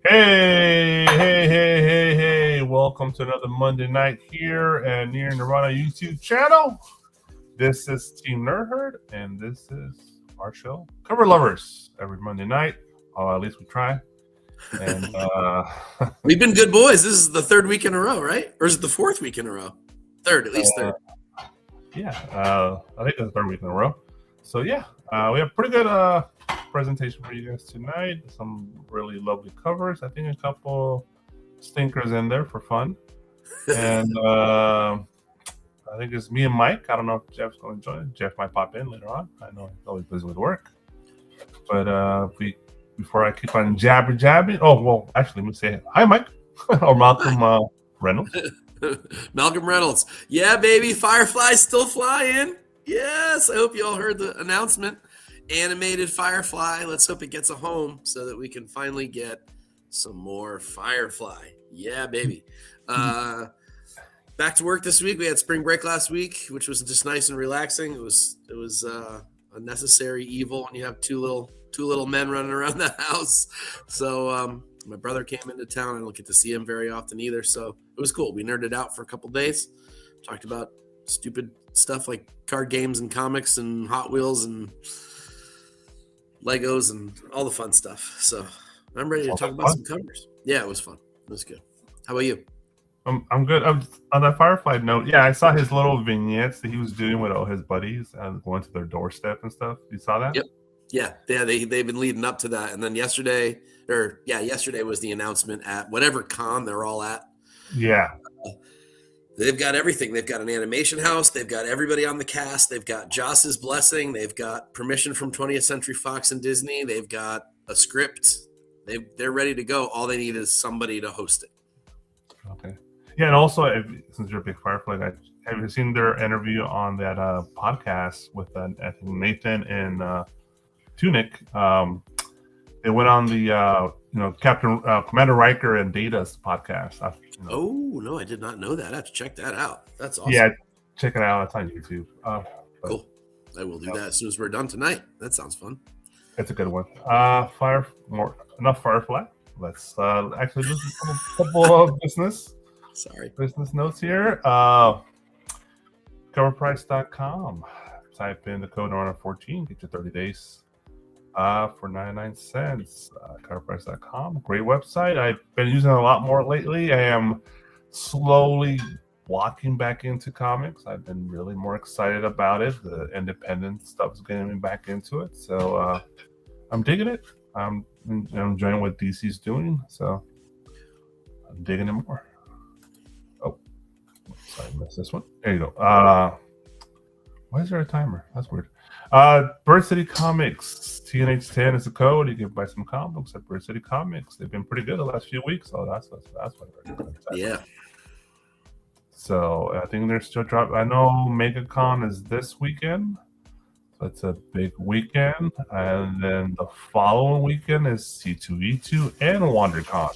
Hey. Welcome to another Monday night here and Near Nirvana YouTube channel. This is Team Nerd Herd, and this is our show, Cover Lovers, every Monday night. Or at least we try. And we've been good boys. This is the third week in a row, right? Or is it the fourth week in a row? Third, at least third. Yeah, I think it's the third week in a row. So yeah, we have pretty good presentation for you guys tonight. Some really lovely covers. I think a couple stinkers in there for fun. And I think it's me and Mike. I don't know if Jeff's going to join. Jeff might pop in later on. I know he's always busy with work. But before I keep on jabbing. Oh, well, actually, let me say hi, Mike. Or Malcolm Reynolds. Malcolm Reynolds. Yeah, baby. Firefly's still flying. Yes. I hope you all heard the announcement. Animated Firefly. Let's hope it gets a home so that we can finally get some more Firefly. Yeah, baby. Back to work this week. We had spring break last week, which was just nice and relaxing. It was a necessary evil when you have two little men running around the house. So my brother came into town. I don't get to see him very often either. So it was cool. We nerded out for a couple days. Talked about stupid stuff like card games and comics and Hot Wheels and Legos and all the fun stuff. So I'm ready to talk about some covers. Yeah, it was fun. It was good. How about you? I'm good. On that Firefly note, yeah, I saw his little vignettes that he was doing with all his buddies and going to their doorstep and stuff. You saw that? Yep. Yeah. They've been leading up to that. And then yesterday was the announcement at whatever con they're all at. Yeah. They've got everything. They've got an animation house. They've got everybody on the cast. They've got Joss's blessing. They've got permission from 20th Century Fox and Disney. They've got a script. They're ready to go. All they need is somebody to host it. Okay. Yeah, and also, since you're a big Firefly guy, have you seen their interview on that podcast with I think Nathan and Tunic? They went on the Commander Riker and Data's podcast. Oh no, I did not know that. I have to check that out. That's awesome. Yeah, check it out. It's on YouTube. Cool. I will do that as soon as we're done tonight. That sounds fun. It's a good one. Enough Firefly. Let's actually do a couple of business notes here. Coverprice.com. Type in the code NORNA14. Get your 30 days for 99 cents. Coverprice.com. Great website. I've been using it a lot more lately. I am slowly walking back into comics. I've been really more excited about it. The independent stuff is getting me back into it. So I'm digging it. I'm enjoying what DC's doing. So I'm digging it more. Oh, sorry, I missed this one. There you go. Why is there a timer? That's weird. Bird City Comics. TNH10 is the code. You can buy some comic books at Bird City Comics. They've been pretty good the last few weeks. So that's what they're doing. Yeah. So I think they're still dropping. I know MegaCon is this weekend. So it's a big weekend. And then the following weekend is C2E2 and WonderCon.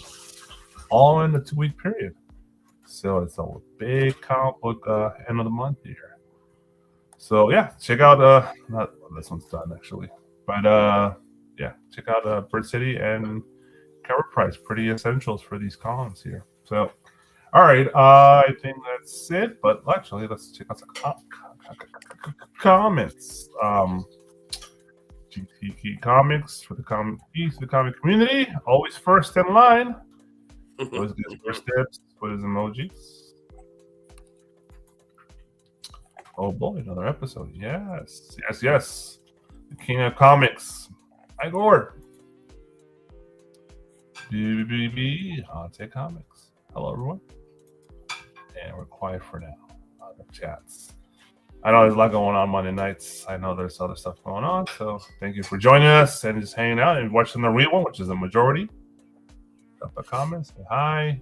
All in a 2-week period. So it's a big comic book end of the month here. So yeah, check out not this one's done actually. But yeah, check out Bird City and Cover Price. Pretty essentials for these cons here. So all right, I think that's it. But actually, let's check out some comments. GTK Comics for the comic community. Always first in line. Always gets first steps with his emojis. Oh boy, another episode. Yes. The King of Comics. Hi, Gord. BBB. Haunted Comics. Hello, everyone. And we're quiet for now on the chats. I know there's a lot going on Monday nights. I know there's other stuff going on. So thank you for joining us and just hanging out and watching the real one, which is the majority. Drop a comment, say hi.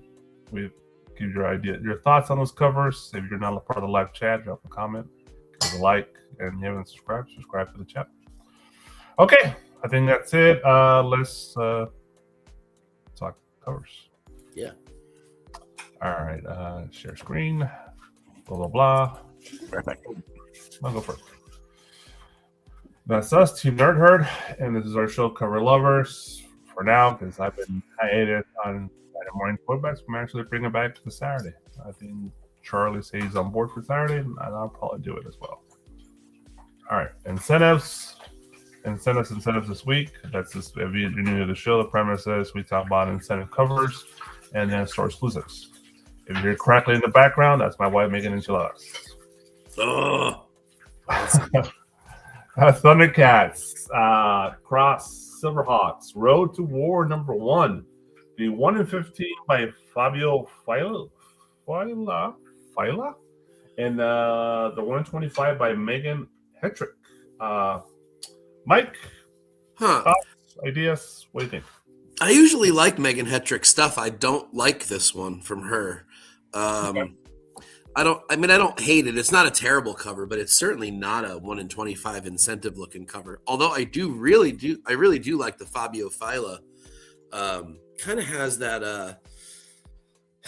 We give your thoughts on those covers. If you're not a part of the live chat, drop a comment, give a like, and if you haven't subscribed to the chat. Okay, I think that's it. Let's talk covers. Yeah. All right, share screen, blah, blah, blah. Right back. I'll go first. That's us, Team Nerd Herd, and this is our show, Cover Lovers. for now because I've been hiatus on Saturday morning quarterbacks. I'm actually bringing it back to the Saturday. I think Charlie says he's on board for Saturday, and I'll probably do it as well. All right, incentives this week. That's just if you're new to the show. The premise is we talk about incentive covers and then store exclusives. If you hear crackling in the background, that's my wife making enchiladas. Oh, Thundercats, Cross Silverhawks, Road to War #1. The 1-15 by Fabio Fila, and the 125 by Megan Hetrick. Mike, thoughts, ideas? What do you think? I usually like Megan Hetrick's stuff. I don't like this one from her. Okay. I don't hate it. It's not a terrible cover, but it's certainly not a 1 in 25 incentive looking cover. Although I really do like the Fabio Fila. Kind of has that.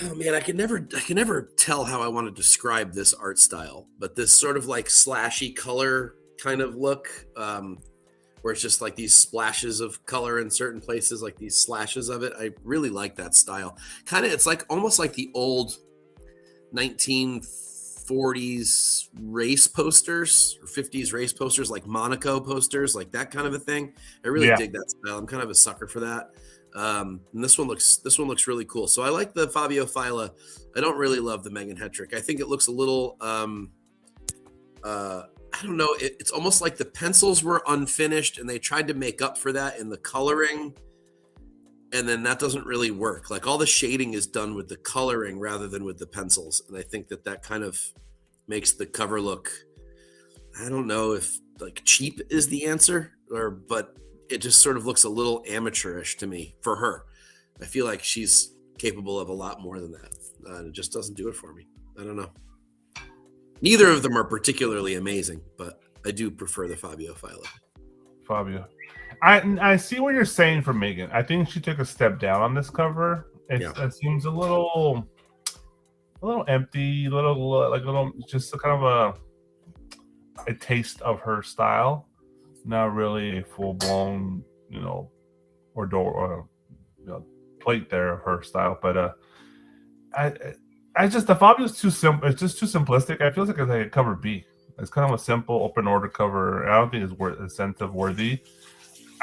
Oh man, I can never tell how I want to describe this art style, but this sort of like slashy color kind of look, where it's just like these splashes of color in certain places, like these slashes of it. I really like that style. Kind of, it's like almost like the old 1940s race posters or 50s race posters, like Monaco posters, like that kind of a thing. I really dig that style. I'm kind of a sucker for that. And this one looks really cool. So I like the Fabio Fila. I don't really love the Megan Hetrick. I think it looks a little I don't know. It's almost like the pencils were unfinished and they tried to make up for that in the coloring. And then that doesn't really work. Like all the shading is done with the coloring rather than with the pencils. And I think that kind of makes the cover look, I don't know if like cheap is the answer but it just sort of looks a little amateurish to me for her. I feel like she's capable of a lot more than that. It just doesn't do it for me. I don't know. Neither of them are particularly amazing, but I do prefer the Fabio Fila. Fabio. I see what you're saying for Megan. I think she took a step down on this cover. It seems a little empty, just kind of a taste of her style, not really a full blown, plate there of her style. But I just the Fabio's too simple. It's just too simplistic. I feel like it's like a cover B. It's kind of a simple open order cover. I don't think it's incentive worthy.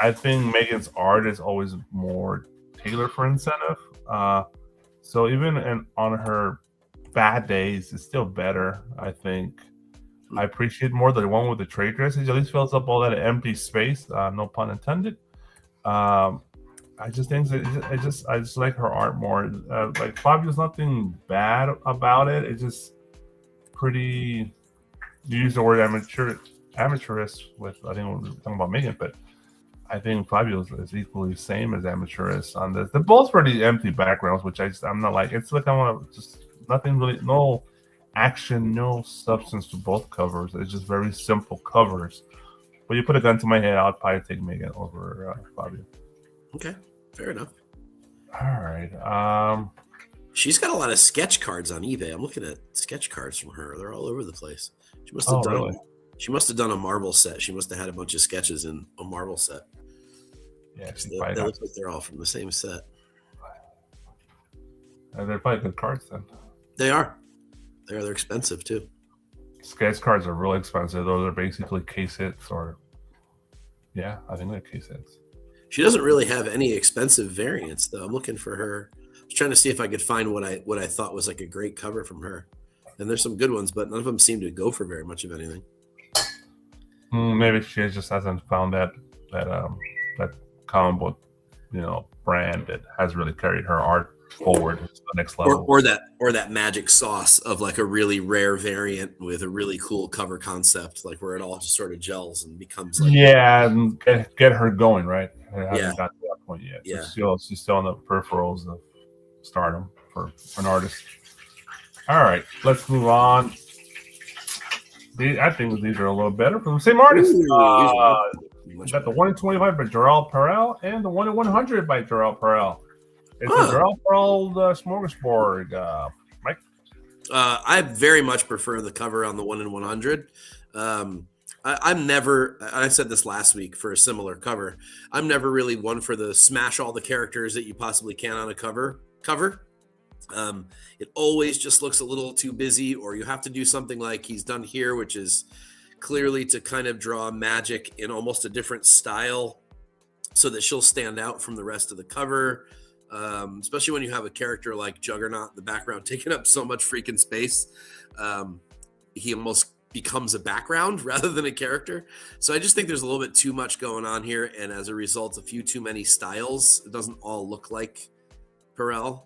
I think Megan's art is always more tailored for incentive. So even on her bad days, it's still better. I think I appreciate more the one with the trade dress. It at least fills up all that empty space. No pun intended. I just think I just like her art more. Like Fabio's nothing bad about it. It's just pretty. You use the word amateurist with, I think we're talking about Megan, but I think Fabio is equally the same as amateurist on this. They're both pretty empty backgrounds, which I'm not like. It's like I want to just nothing really, no action, no substance to both covers. It's just very simple covers. But you put a gun to my head, I'd probably take Megan over Fabio. Okay, fair enough. All right. She's got a lot of sketch cards on eBay. I'm looking at sketch cards from her. They're all over the place. She must have done. Really? She must have done a Marvel set. She must have had a bunch of sketches in a Marvel set. Yeah, they look like they're all from the same set. They're probably good cards then. They are. They're expensive too. Sketch cards are really expensive. Those are basically case hits, or I think they're case hits. She doesn't really have any expensive variants though. I'm looking for her. I was trying to see if I could find what I thought was like a great cover from her. And there's some good ones, but none of them seem to go for very much of anything. Maybe she just hasn't found that comic book, brand that has really carried her art forward to the next level. Or that magic sauce of like a really rare variant with a really cool cover concept, like where it all just sort of gels and becomes like and get her going, right? I haven't got to that point yet. Yeah. She's still on the peripherals of stardom for an artist. All right, let's move on. I think these are a little better from the same artist. We got the 1 in 25 by Jarrell Perel and the 1 in 100 by Jarrell Perel. It's a Jarrell Perel smorgasbord. Mike? I very much prefer the cover on the 1 in 100. I I'm never, I said this last week for a similar cover. I'm never really one for the smash all the characters that you possibly can on a cover. It always just looks a little too busy, or you have to do something like he's done here, which is clearly to kind of draw Magic in almost a different style so that she'll stand out from the rest of the cover. Especially when you have a character like Juggernaut in the background taking up so much freaking space. He almost becomes a background rather than a character. So I just think there's a little bit too much going on here. And as a result, a few too many styles. It doesn't all look like Perel.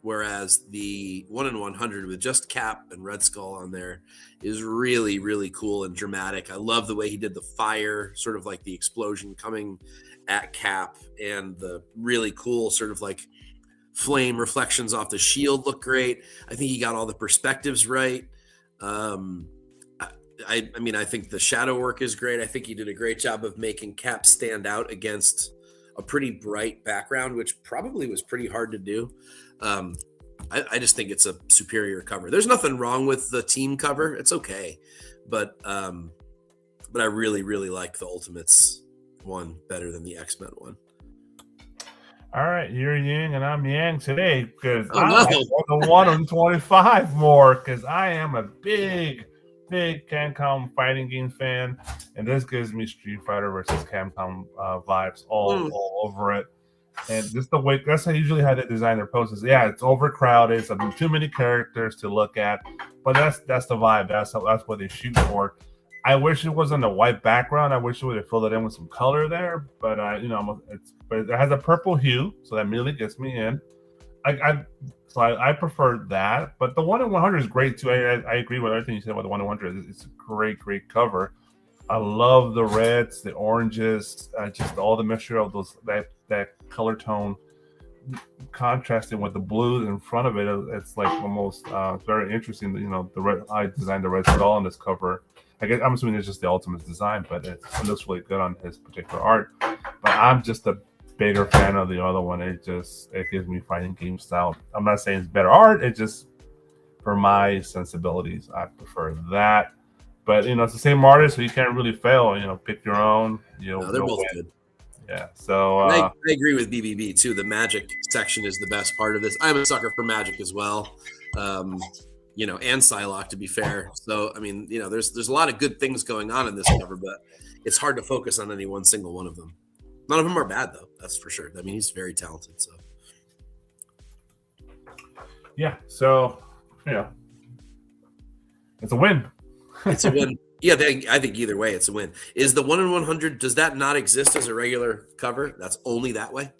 Whereas the 1/100 with just Cap and Red Skull on there is really, really cool and dramatic. I love the way he did the fire, sort of like the explosion coming at Cap, and the really cool sort of like flame reflections off the shield look great. I think he got all the perspectives right. I mean, I think the shadow work is great. I think he did a great job of making Cap stand out against a pretty bright background, which probably was pretty hard to do. I just think it's a superior cover. There's nothing wrong with the team cover. It's okay. But I really, really like the Ultimates one better than the X-Men one. All right, you're Yang and I'm Yang today because I like the 1/25 more because I am a big Capcom fighting game fan, and this gives me Street Fighter versus Capcom vibes all over it. And just the way that's usually how they design their posters. Yeah, it's overcrowded, it's too many characters to look at, but that's the vibe. That's what they shoot for. I wish it wasn't a white background. I wish it would have filled it in with some color there, but but it has a purple hue, so that immediately gets me in. I prefer that, but the 1/100 is great too. I agree with everything you said about the 1/100. It's a great cover. I love the reds, the oranges, just all the mixture of those that color tone contrasting with the blues in front of it. It's like almost very interesting. The red. I designed the red skull on this cover. I guess I'm assuming it's just the Ultimate's design, but it looks really good on his particular art. But I'm just a bigger fan of the other one. It gives me fighting game style. I'm not saying it's better art. It just, for my sensibilities, I prefer that. But it's the same artist, so you can't really fail. Pick your own. No, they're both good. Yeah. So I agree with BBB too. The Magic section is the best part of this. I'm a sucker for Magic as well. And Psylocke, to be fair. So I mean, there's a lot of good things going on in this cover, but it's hard to focus on any one single one of them. None of them are bad, though. That's for sure. I mean, he's very talented. So, yeah. So, it's a win. It's a win. Yeah, I think either way, it's a win. Is the 1/100? Does that not exist as a regular cover? That's only that way.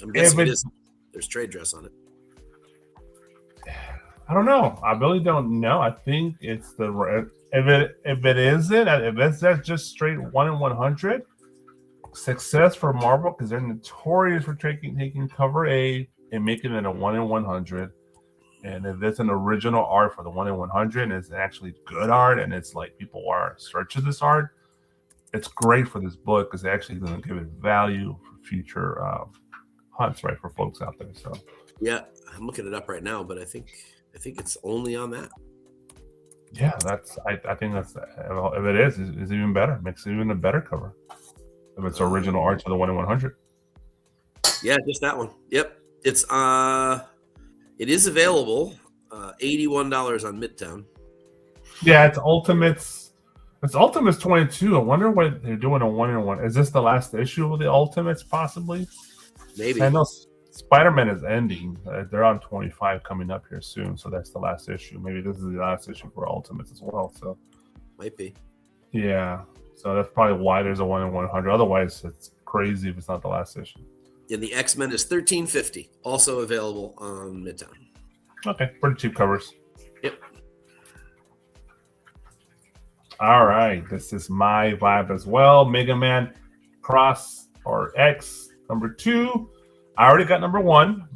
I'm guessing it is. There's trade dress on it. I don't know. I really don't know. I think it's if it isn't, if it's just straight 1/100. Success for Marvel, because they're notorious for taking cover A and making it a 1/100. And if it's an original art for the 1/100 and it's actually good art and it's like people are searching this art, it's great for this book because it actually going to give it value for future hunts, right, for folks out there. So yeah, I'm looking it up right now, but I think it's only on that. Yeah, I think that's if it is, it's even better. Makes it even a better cover. If it's original art for the 1/100. Yeah, just that one. Yep. It's it is available. $81 on Midtown. Yeah, it's Ultimates. It's Ultimates 22. I wonder what they're doing on 1/1. Is this the last issue of the Ultimates, possibly? Maybe. I know Spider-Man is ending. They're on 25 coming up here soon, so that's the last issue. Maybe this is the last issue for Ultimates as well. So might be. Yeah. So that's probably why there's a 1/100. Otherwise, it's crazy if it's not the last issue. And the X-Men is $13.50, also available on Midtown. Okay, pretty cheap covers. Yep. All right, this is my vibe as well. Mega Man Cross or X #2. I already got #1,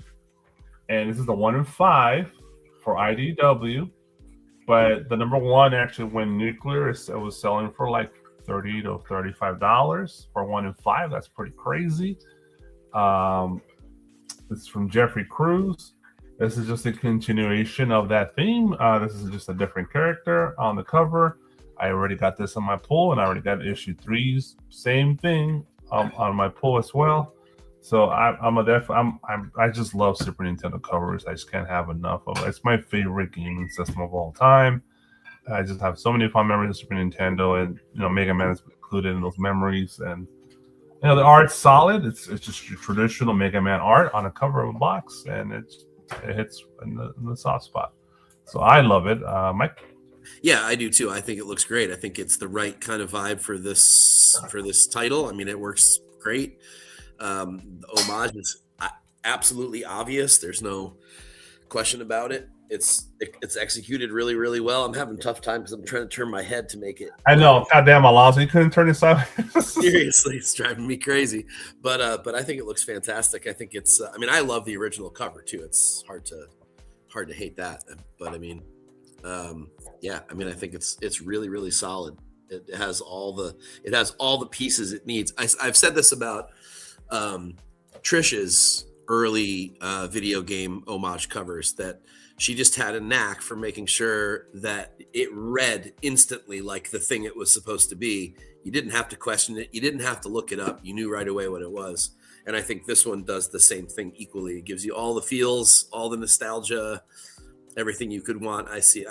and this is the 1/5 for IDW. But the #1 actually went nuclear. It was selling for like $30 to $35 for 1/5. That's pretty crazy. This is from Jeffrey Cruz. This is just a continuation of that theme. This is just a different character on the cover. I already got this on my pull, and I already got issue 3s. Same thing on my pull as well. So I just love Super Nintendo covers. I just can't have enough of it. It's my favorite gaming system of all time. I just have so many fun memories of Super Nintendo, and Mega Man is included in those memories. And the art's solid. It's just your traditional Mega Man art on a cover of a box, and it hits in the soft spot. So I love it, Mike. Yeah, I do too. I think it looks great. I think it's the right kind of vibe for this title. I mean, it works great. The homage is absolutely obvious. There's no question about it. It's executed really, really well. I'm having a tough time because I'm trying to turn my head to make it. I know. Goddamn, Alonso, you couldn't turn it sideways. Seriously, it's driving me crazy. But I think it looks fantastic. I think it's. I mean, I love the original cover too. It's hard to hate that. But I mean, yeah. I mean, I think it's really, really solid. It has all the pieces it needs. I've said this about Trish's early video game homage covers, that she just had a knack for making sure that it read instantly like the thing it was supposed to be. You didn't have to question it. You didn't have to look it up. You knew right away what it was. And I think this one does the same thing equally. It gives you all the feels, all the nostalgia, everything you could want. I see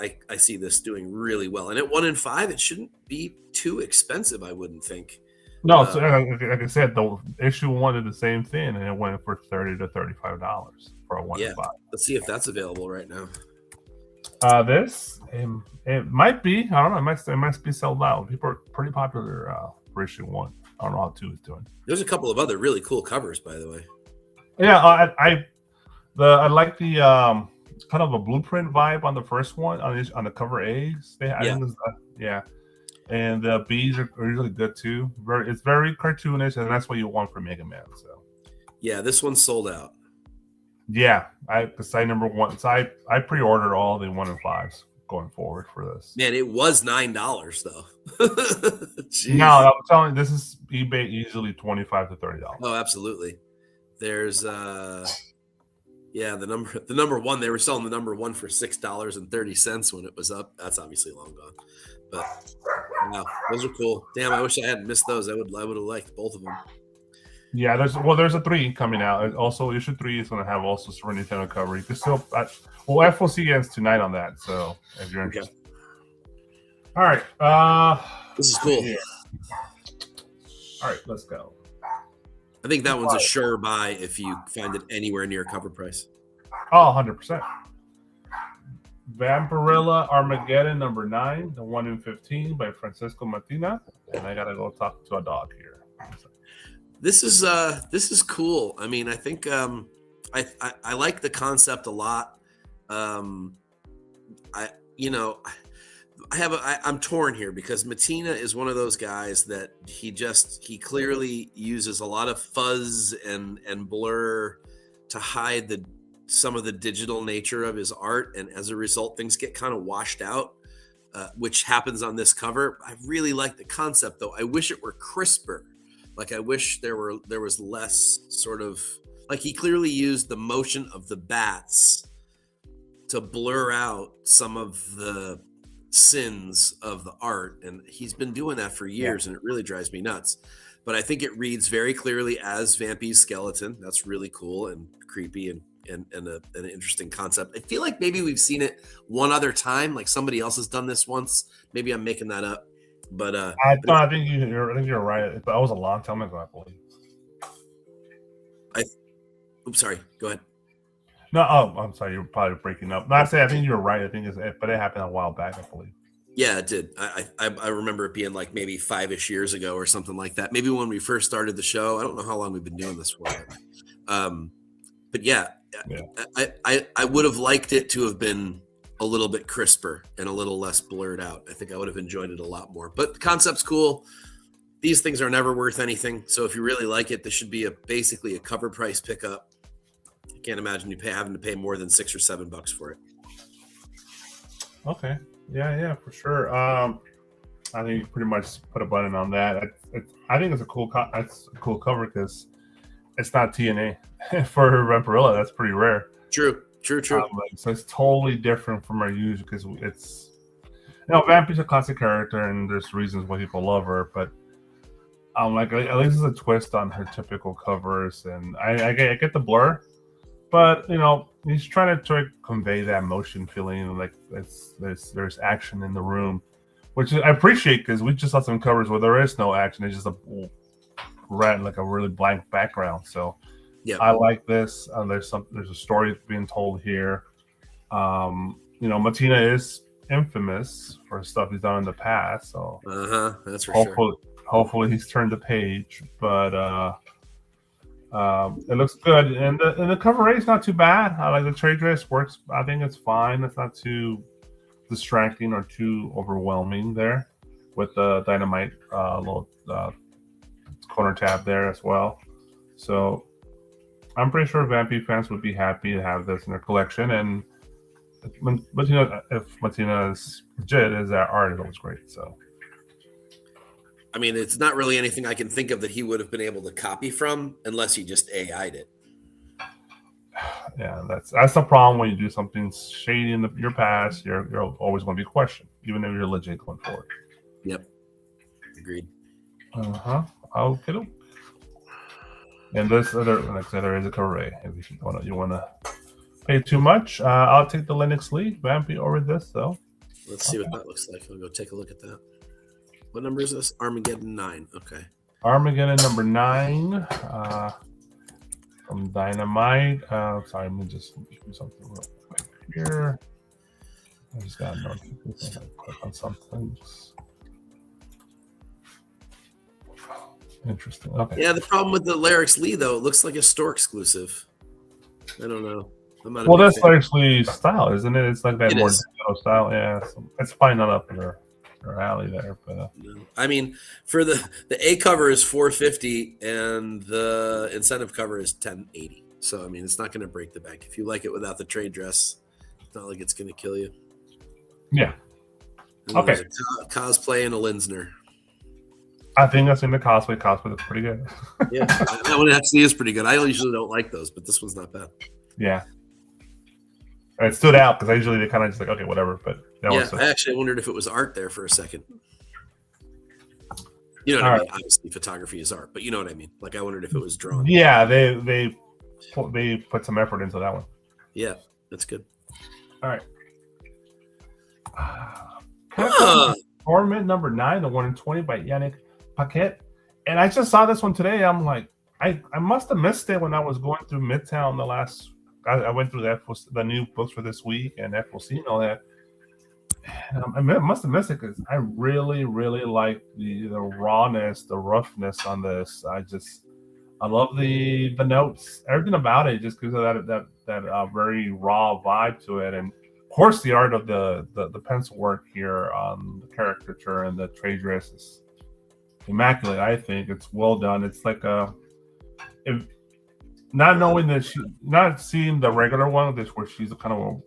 this doing really well. And at 1 in 5, it shouldn't be too expensive, I wouldn't think. No, so like I said, the issue 1 did the same thing, and it went for $30 to $35 for a 1 in 5. Let's see if that's available right now. This it might be. I don't know. It might be sold out. People are pretty popular for issue 1. I don't know how 2 is doing. There's a couple of other really cool covers, by the way. Yeah, I like the kind of a blueprint vibe on the first one on the cover A's. Yeah. And the B's are really good too. It's very cartoonish, and that's what you want from Mega Man. So, yeah, this one's sold out. Yeah, because number 1. So I pre-ordered all the 1 in 5s going forward for this. Man, it was $9 though. No, I'm telling you, this is eBay easily $25 to $30. Oh, absolutely. There's yeah, the number 1, they were selling the number 1 for $6.30 when it was up. That's obviously long gone. But wow, those are cool. Damn, I wish I hadn't missed those. I would have liked both of them. Yeah, there's a 3 coming out. Also, issue 3 is going to have also Super Nintendo cover. You can still FOC ends tonight on that. So if you're interested. All right, this is cool. Yeah. All right, let's go. I think that one's a sure buy if you find it anywhere near cover price. Oh, 100%. Vampirella Armageddon number 9, the 1 in 15 by Francisco Martina. And I gotta go talk to a dog here. This is cool. I mean, I think I like the concept a lot. I'm torn here because Matina is one of those guys that he clearly uses a lot of fuzz and blur to hide some of the digital nature of his art, and as a result, things get kind of washed out, which happens on this cover. I really like the concept, though. I wish it were crisper. Like, I wish there was less sort of, like, he clearly used the motion of the bats to blur out some of the sins of the art, and he's been doing that for years, and it really drives me nuts. But I think it reads very clearly as Vampy's skeleton. That's really cool and creepy and an interesting concept. I feel like maybe we've seen it one other time, like somebody else has done this once. Maybe I'm making that up, but I think you're right. That was a long time ago, I believe. Oops, sorry. Go ahead. No, I'm sorry. You're probably breaking up. No, I think you're right. I think but it happened a while back, I believe. Yeah, it did. I remember it being like maybe 5-ish years ago or something like that. Maybe when we first started the show. I don't know how long we've been doing this for. But yeah. I would have liked it to have been a little bit crisper and a little less blurred out. I think I would have enjoyed it a lot more. But the concept's cool. These things are never worth anything. So if you really like it, this should be basically a cover price pickup. I can't imagine having to pay more than $6 or $7 for it. Okay. Yeah, for sure. I think you pretty much put a button on that. I think it's a cool cover because it's not TNA for Vampirella. That's pretty rare. True. So it's totally different from our usual because Vampy's a classic character, and there's reasons why people love her, but like at least it's a twist on her typical covers, and I get the blur, but he's trying to convey that emotion feeling, like there's action in the room, which I appreciate because we just saw some covers where there is no action; it's just a red, like a really blank background. So yeah, I like this. There's a story being told here. Mattina is infamous for stuff he's done in the past, so that's for sure. Hopefully he's turned the page, but it looks good, and the cover rate is not too bad. I like the trade dress works. I think it's fine. It's not too distracting or too overwhelming there, with the dynamite little corner tab there as well. So I'm pretty sure Vampy fans would be happy to have this in their collection. And if Mattina is legit, is that art is always great. So. I mean, it's not really anything I can think of that he would have been able to copy from unless he just AI'd it. Yeah, that's the problem when you do something shady in your past. You're always going to be questioned, even if you're legit going forward. Yep. Agreed. Okay. And this other, like I said, there is a cover A. If you want to pay too much, I'll take the Linux lead. Vampy over this, though. Let's see what that looks like. I'll go take a look at that. What number is this? Armageddon 9. Okay. Armageddon number 9 from Dynamite. Sorry, let me just do something real quick here. I just got a notification. Click on something. Interesting. Okay. Yeah, the problem with the Larix Lee, though, it looks like a store exclusive. I don't know. Well, that's Larix Lee's style, isn't it? It's like that more style. Yeah, so it's probably not up in her alley there, but I mean, for the A cover is $450 and the incentive cover is $1080. So I mean, it's not going to break the bank. If you like it without the trade dress, it's not like it's going to kill you. Yeah. And okay. A cosplay and a Linsner. I think I've seen the cosplay. Cosplay is pretty good. Yeah, that one actually is pretty good. I usually don't like those, but this one's not bad. Yeah. It stood out because usually they kind of just like, okay, whatever. But I actually wondered if it was art there for a second. You know what I mean? Obviously, photography is art, but you know what I mean. Like I wondered if it was drawn. Yeah, they put some effort into that one. Yeah, that's good. All right. Tournament number 9, the 1 in 20 by Yannick Paquette, and I just saw this one today. I'm like, I must have missed it when I was going through Midtown the last. I went through the new books for this week and FOC and all that. And I must have missed it because I really, really like the rawness, the roughness on this. I love the notes, everything about it. Just gives it that very raw vibe to it, and of course the art of the pencil work here on the caricature and the trade dress is immaculate. I think it's well done. It's like not seeing the regular one, this where she's a kind of a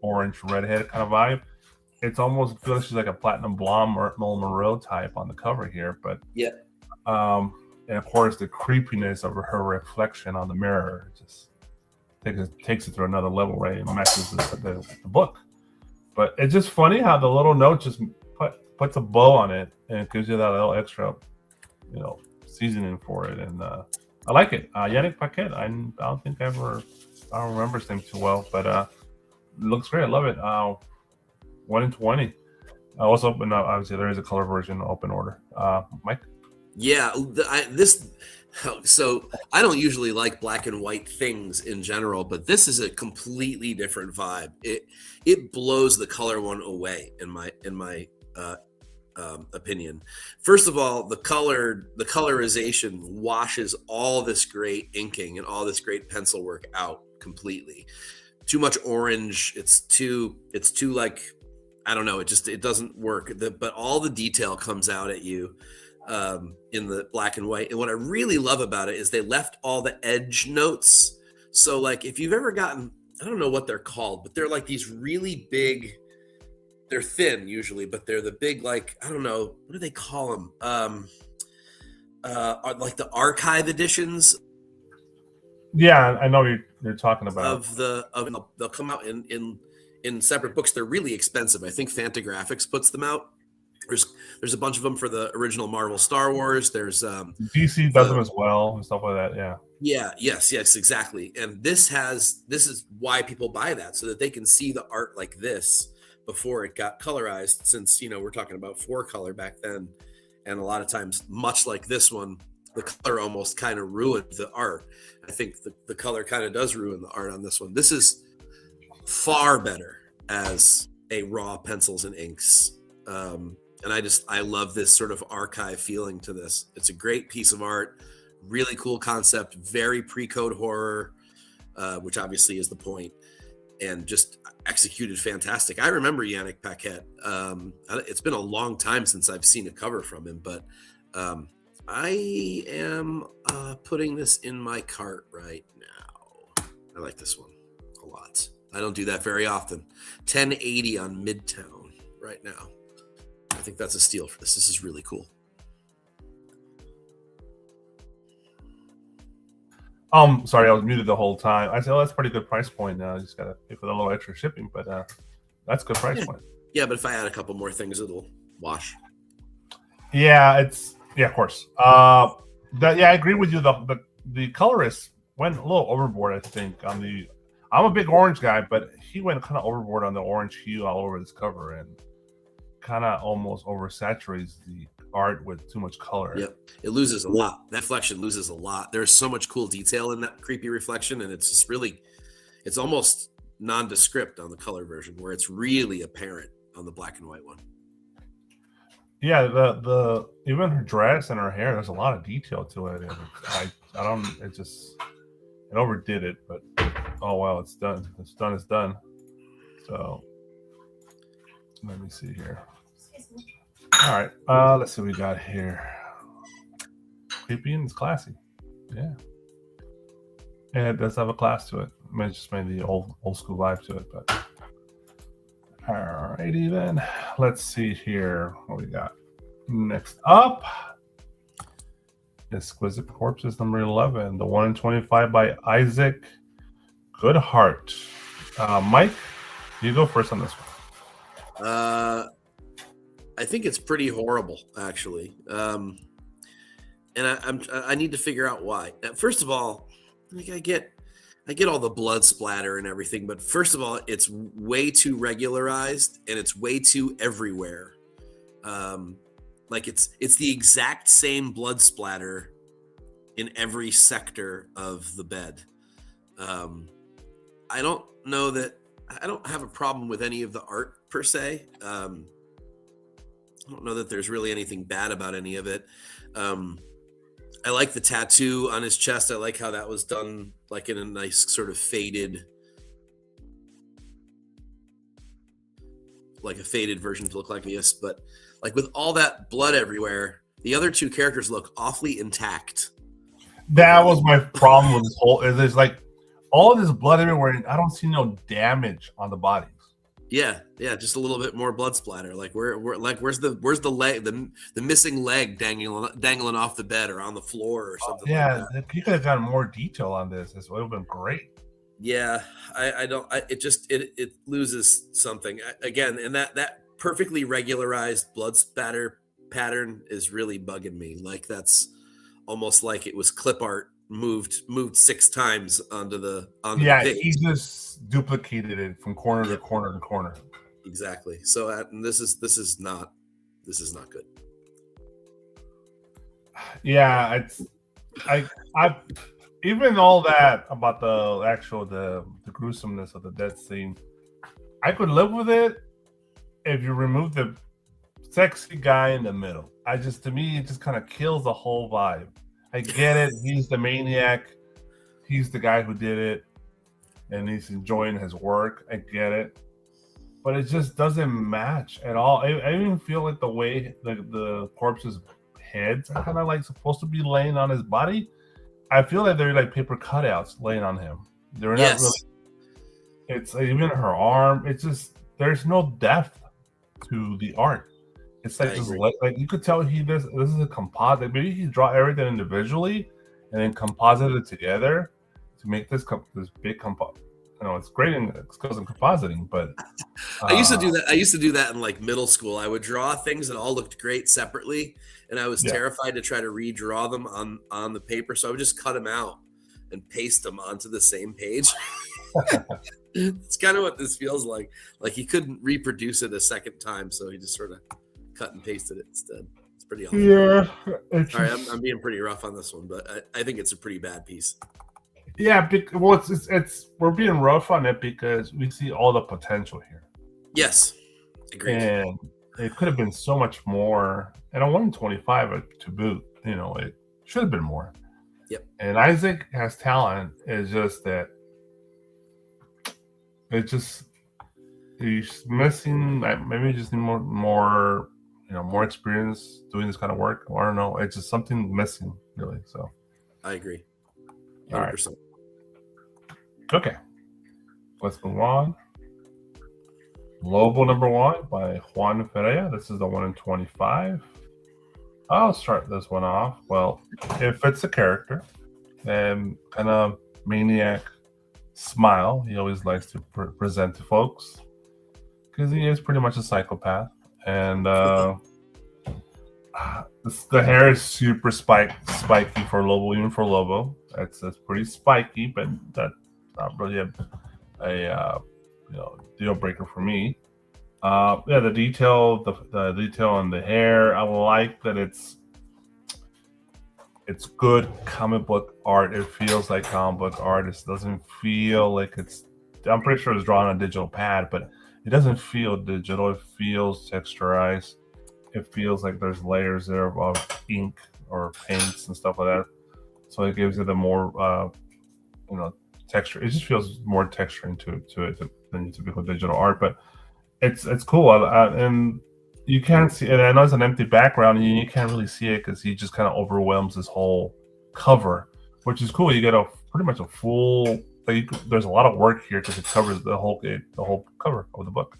orange redhead kind of vibe. It's almost feels like she's like a platinum blonde or Marilyn Monroe type on the cover here, but yeah. And of course the creepiness of her reflection on the mirror just takes it to another level, right? It matches the book. But it's just funny how the little note just puts a bow on it and it gives you that little extra, seasoning for it, and I like it. Yannick Paquette. I don't think I don't remember his name too well, but it looks great. I love it. 1 in 20. Also, obviously there is a color version open order. Mike. Yeah, so I don't usually like black and white things in general, but this is a completely different vibe. It blows the color one away in my opinion. First of all, the colorization washes all this great inking and all this great pencil work out completely. Too much orange. It's too like, I don't know. It doesn't work. But all the detail comes out at you in the black and white. And what I really love about it is they left all the edge notes. So like if you've ever gotten, I don't know what they're called, but they're like these really big, they're thin usually, but they're the big, like, I don't know, what do they call them? Like the archive editions. Yeah, I know you're talking about. They'll come out in in separate books. They're really expensive. I think Fantagraphics puts them out. There's a bunch of them for the original Marvel Star Wars. There's DC does them as well and stuff like that. Yeah. Yeah. Yes, exactly. And this is why people buy that, so that they can see the art like this before it got colorized, since, we're talking about 4-color back then. And a lot of times, much like this one, the color almost kind of ruined the art. I think the color kind of does ruin the art on this one. This is far better as a raw pencils and inks. And I love this sort of archive feeling to this. It's a great piece of art, really cool concept, very pre-code horror, which obviously is the point, and just executed fantastic. I remember Yannick Paquette. It's been a long time since I've seen a cover from him, but I am putting this in my cart right now. I like this one a lot. I don't do that very often. 1080 on Midtown right now. I think that's a steal for this. This is really cool. Sorry, I was muted the whole time. I said, that's a pretty good price point. Now you just gotta pay for the little extra shipping, but that's a good price point. Yeah, but if I add a couple more things, it'll wash. Yeah, of course. I agree with you. The colorist went a little overboard, I think. I'm a big orange guy, but he went kind of overboard on the orange hue all over this cover, and kind of almost oversaturates the art with too much color. Yep, it loses a lot. That reflection loses a lot. There's so much cool detail in that creepy reflection, and it's just really, it's almost nondescript on the color version, where it's really apparent on the black and white one. Yeah, the even her dress and her hair, there's a lot of detail to it, and it overdid it, but oh well, it's done. It's done. So let me see here. All right, let's see what we got here. Creepy and it's classy. Yeah. And it does have a class to it. I mean, it just made the old school vibe to it, but all righty then. Let's see here what we got. Next up, Exquisite Corpses number 11, the 1 in 25 by Isaac Goodhart. Mike, you go first on this one. I think it's pretty horrible, actually, and I need to figure out why. First of all, like I get all the blood splatter and everything, but first of all, it's way too regularized and it's way too everywhere. Like it's the exact same blood splatter in every sector of the bed. I don't know that I don't have a problem with any of the art per se. I don't know that there's really anything bad about any of it. I like the tattoo on his chest. I like how that was done, like in a nice sort of faded, like a faded version to look like this. But like with all that blood everywhere, the other two characters look awfully intact. That was my problem with this whole. There's like all of this blood everywhere, and I don't see no damage on the bodies. Yeah, just a little bit more blood splatter. Like where's the leg, the missing leg dangling off the bed or on the floor or something. Yeah, like that. You could have gotten more detail on this. This would have been great. Yeah, it loses something again, and that perfectly regularized blood spatter pattern is really bugging me. Like that's almost like it was clip art moved 6 times onto the page. He just duplicated it from corner to corner to corner. Exactly. So this is not good. Yeah, it's I even all that about the gruesomeness of the death scene, I could live with it if you remove the sexy guy in the middle. To me it just kind of kills the whole vibe. I get it. He's the maniac. He's the guy who did it, and he's enjoying his work. I get it, but it just doesn't match at all. I even feel like the way the corpse's heads are kind of like supposed to be laying on his body. I feel like they're like paper cutouts laying on him. They're not really. It's like, even her arm. It's just there's no depth to the art. It's like just like you could tell this is a composite. Maybe he draw everything individually and then composite it together to make this big it's great in skills in compositing, but I used to do that. I used to do that in like middle school. I would draw things that all looked great separately, and I was yeah. terrified to try to redraw them on the paper. So I would just cut them out and paste them onto the same page. It's kind of what this feels like. Like he couldn't reproduce it a second time, so he just sort of cut and pasted it instead. It's pretty awesome. Yeah. Sorry, I'm being pretty rough on this one, but I think it's a pretty bad piece. Yeah, well, it's we're being rough on it because we see all the potential here. Yes, agreed. And it could have been so much more. And a 125 to boot, it should have been more. Yep. And Isaac has talent. It's just that he's missing. Maybe just need more experience doing this kind of work. I don't know. It's just something missing, really. So I agree. 100%. All right. Okay. Let's move on. Lobo number 1 by Juan Ferreira. This is the 1 in 25. I'll start this one off. Well, if it's a character and kind of maniac smile he always likes to present to folks, because he is pretty much a psychopath. And the hair is super spiky for Lobo, even for Lobo. It's pretty spiky, but that's not really a deal breaker for me. The detail, the detail on the hair, I like that it's good comic book art. It feels like comic book art. It doesn't feel like I'm pretty sure it's drawn on a digital pad, but it doesn't feel digital. It feels texturized. It feels like there's layers there of ink or paints and stuff like that. So it gives it a more, texture. It just feels more texture into it than your typical digital art. But it's cool, and you can't see. And I know it's an empty background, and you can't really see it because he just kind of overwhelms this whole cover, which is cool. You get pretty much a full. There's a lot of work here because it covers the whole cover of the book.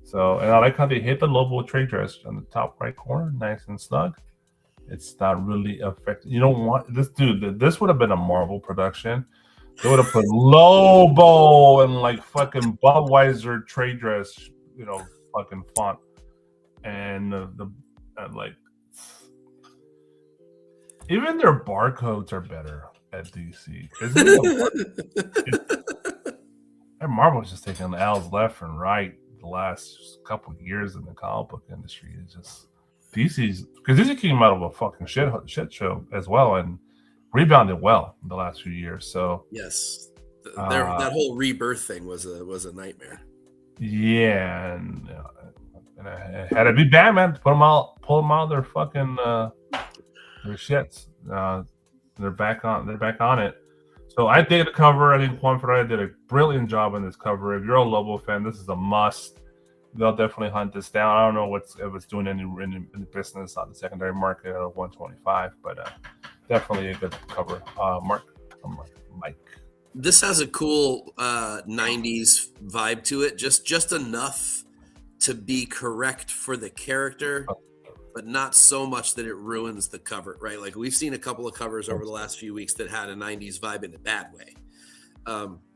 So, and I like how they hit the Lobo trade dress on the top right corner, nice and snug. It's not really affected. You don't want this, dude. This would have been a Marvel production. They would have put Lobo and like fucking Budweiser trade dress, fucking font, and even their barcodes are better at DC. And Marvel's just taking the L's left and right the last couple of years in the comic book industry. It's just DC's, because DC came out of a fucking shit show as well and rebounded well in the last few years. So yes, that whole rebirth thing was a nightmare. Yeah, and it had to be Batman to pull them out their fucking their shits. They're back on it. So I dig the cover. I think Juan Ferreira did a brilliant job on this cover. If you're a Lobo fan, this is a must. They'll definitely hunt this down. I don't know if it's doing any in the business on the secondary market at 125, but definitely a good cover. Mike. This has a cool 90s vibe to it, just enough to be correct for the character, but not so much that it ruins the cover, right? Like we've seen a couple of covers over the last few weeks that had a 90s vibe in a bad way.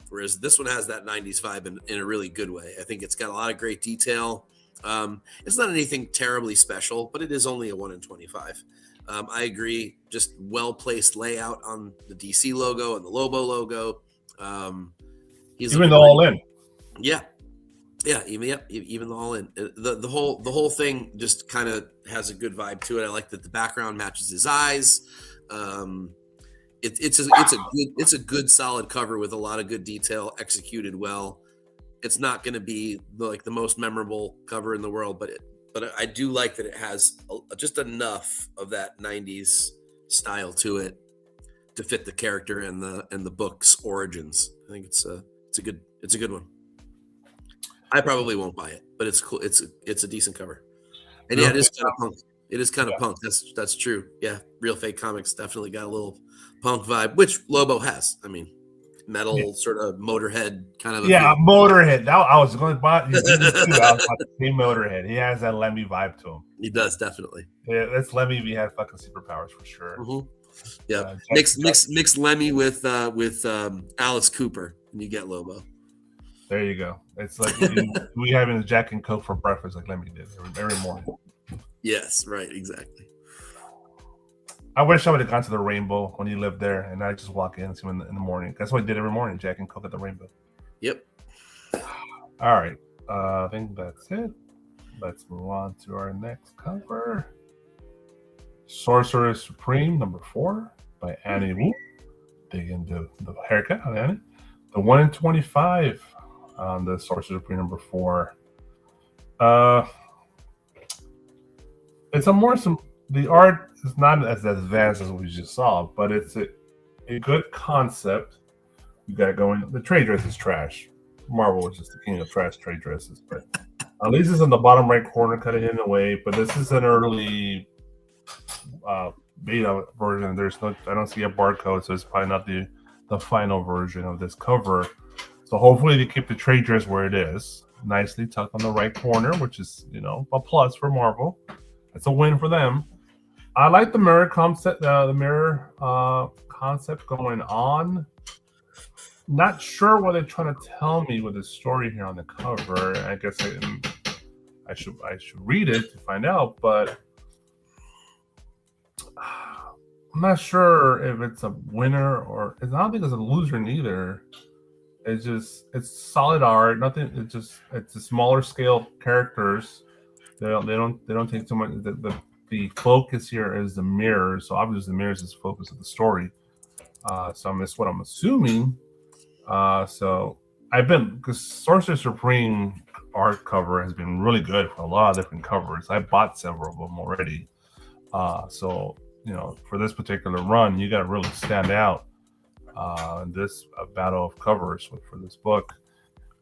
Whereas this one has that 90s vibe in a really good way. I think it's got a lot of great detail. It's not anything terribly special, but it is only a 1 in 25. I agree. Just well-placed layout on the DC logo and the Lobo logo. Even the all in. Yeah. Yeah, even the all in. The whole thing just kind of has a good vibe to it. I like that the background matches his eyes. It's a good solid cover with a lot of good detail executed well. It's not going to be the most memorable cover in the world, but I do like that it has just enough of that 90s style to it to fit the character and the book's origins. I think it's a good one. I probably won't buy it, but it's cool. It's a decent cover. And yeah, it is kind of punk. It is kind of punk. That's true. Yeah, Real Fake Comics definitely got a little punk vibe, which Lobo has. I mean, metal sort of Motorhead kind of. Yeah, Motorhead. I was going to buy. I was about to say Motorhead. He has that Lemmy vibe to him. He does, definitely. Yeah, that's Lemmy. He had fucking superpowers for sure. Mm-hmm. Yeah, mix Lemmy with Alice Cooper, and you get Lobo. There you go. It's like we having a Jack and Coke for breakfast, like Lemmy did every morning. Yes, right, exactly. I wish I would have gone to the Rainbow when he lived there, and I just walk in and see him in the morning. That's what I did every morning, Jack and Coke at the Rainbow. Yep. All right. I think that's it. Let's move on to our next cover. Sorcerer Supreme #4 by Annie Wu. Dig into the haircut on Annie. The 1 in 25 on the Sorcerer Supreme #4. It's a more the art is not as advanced as we just saw, but it's a good concept. You got going. The trade dress is trash. Marvel is just the king of trash trade dresses, but at least it's in the bottom right corner, kind of hidden away. But this is an early beta version. I don't see a barcode, so it's probably not the final version of this cover. So hopefully they keep the trade dress where it is, nicely tucked on the right corner, which is a plus for Marvel. It's a win for them. I like the mirror concept. Concept going on. Not sure what they're trying to tell me with the story here on the cover. I guess I should read it to find out, but I'm not sure if it's a winner or I don't think it's a loser neither. It's solid art. Nothing. It's a smaller scale characters. They don't take too much. The focus here is the mirror, so obviously the mirror is the focus of the story. So that's what I'm assuming. So because Sorcerer Supreme art cover has been really good for a lot of different covers. I bought several of them already. So for this particular run, you got to really stand out in this battle of covers for this book.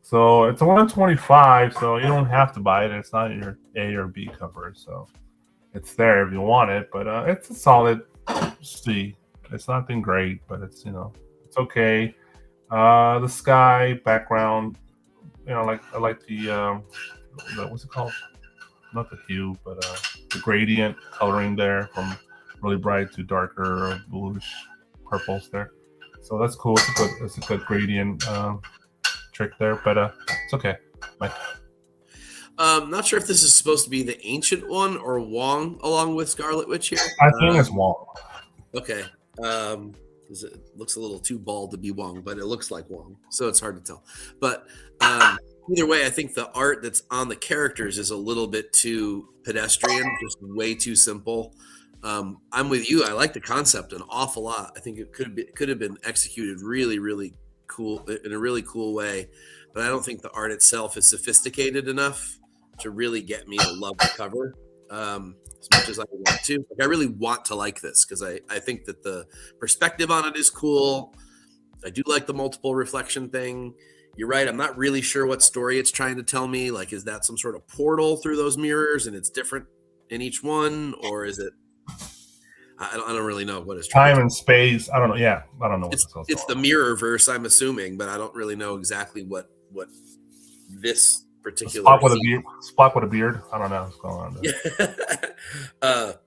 So it's a 125, so you don't have to buy it. It's not your A or B cover, so it's there if you want it. But it's a solid C. It's nothing great, but it's it's okay. The sky background, I like the what's it called? Not the hue, but the gradient coloring there from really bright to darker bluish purples there. So that's cool. It's a good gradient trick there, but it's okay. Not sure if this is supposed to be the Ancient One or Wong along with Scarlet Witch here. I think it's Wong. Okay. It looks a little too bald to be Wong, but it looks like Wong, so it's hard to tell. But either way, I think the art that's on the characters is a little bit too pedestrian, just way too simple. I'm with you. I like the concept an awful lot. I think it could have been executed really, really cool in a really cool way, but I don't think the art itself is sophisticated enough to really get me to love the cover as much as I want to. I really want to like this because I think that the perspective on it is cool. I do like the multiple reflection thing. You're right. I'm not really sure what story it's trying to tell me. Like, is that some sort of portal through those mirrors and it's different in each one, or is it? I don't really know what it's time and space. I don't know. Yeah, I don't know. It's the mirror verse, I'm assuming, but I don't really know exactly what this particular Spock with a beard. I don't know what's going on there.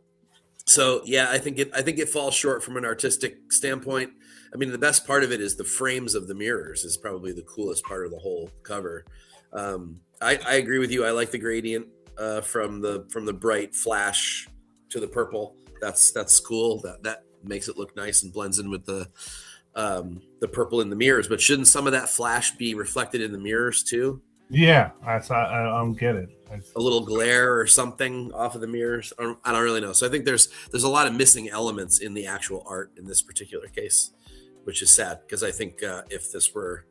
So yeah, I think it falls short from an artistic standpoint. I mean, the best part of it is the frames of the mirrors is probably the coolest part of the whole cover. I agree with you. I like the gradient from the bright flash to the purple. That's cool. That makes it look nice and blends in with the purple in the mirrors. But shouldn't some of that flash be reflected in the mirrors too? Yeah, I don't get it. A little glare or something off of the mirrors. I don't really know. So I think there's a lot of missing elements in the actual art in this particular case, which is sad because I think if this were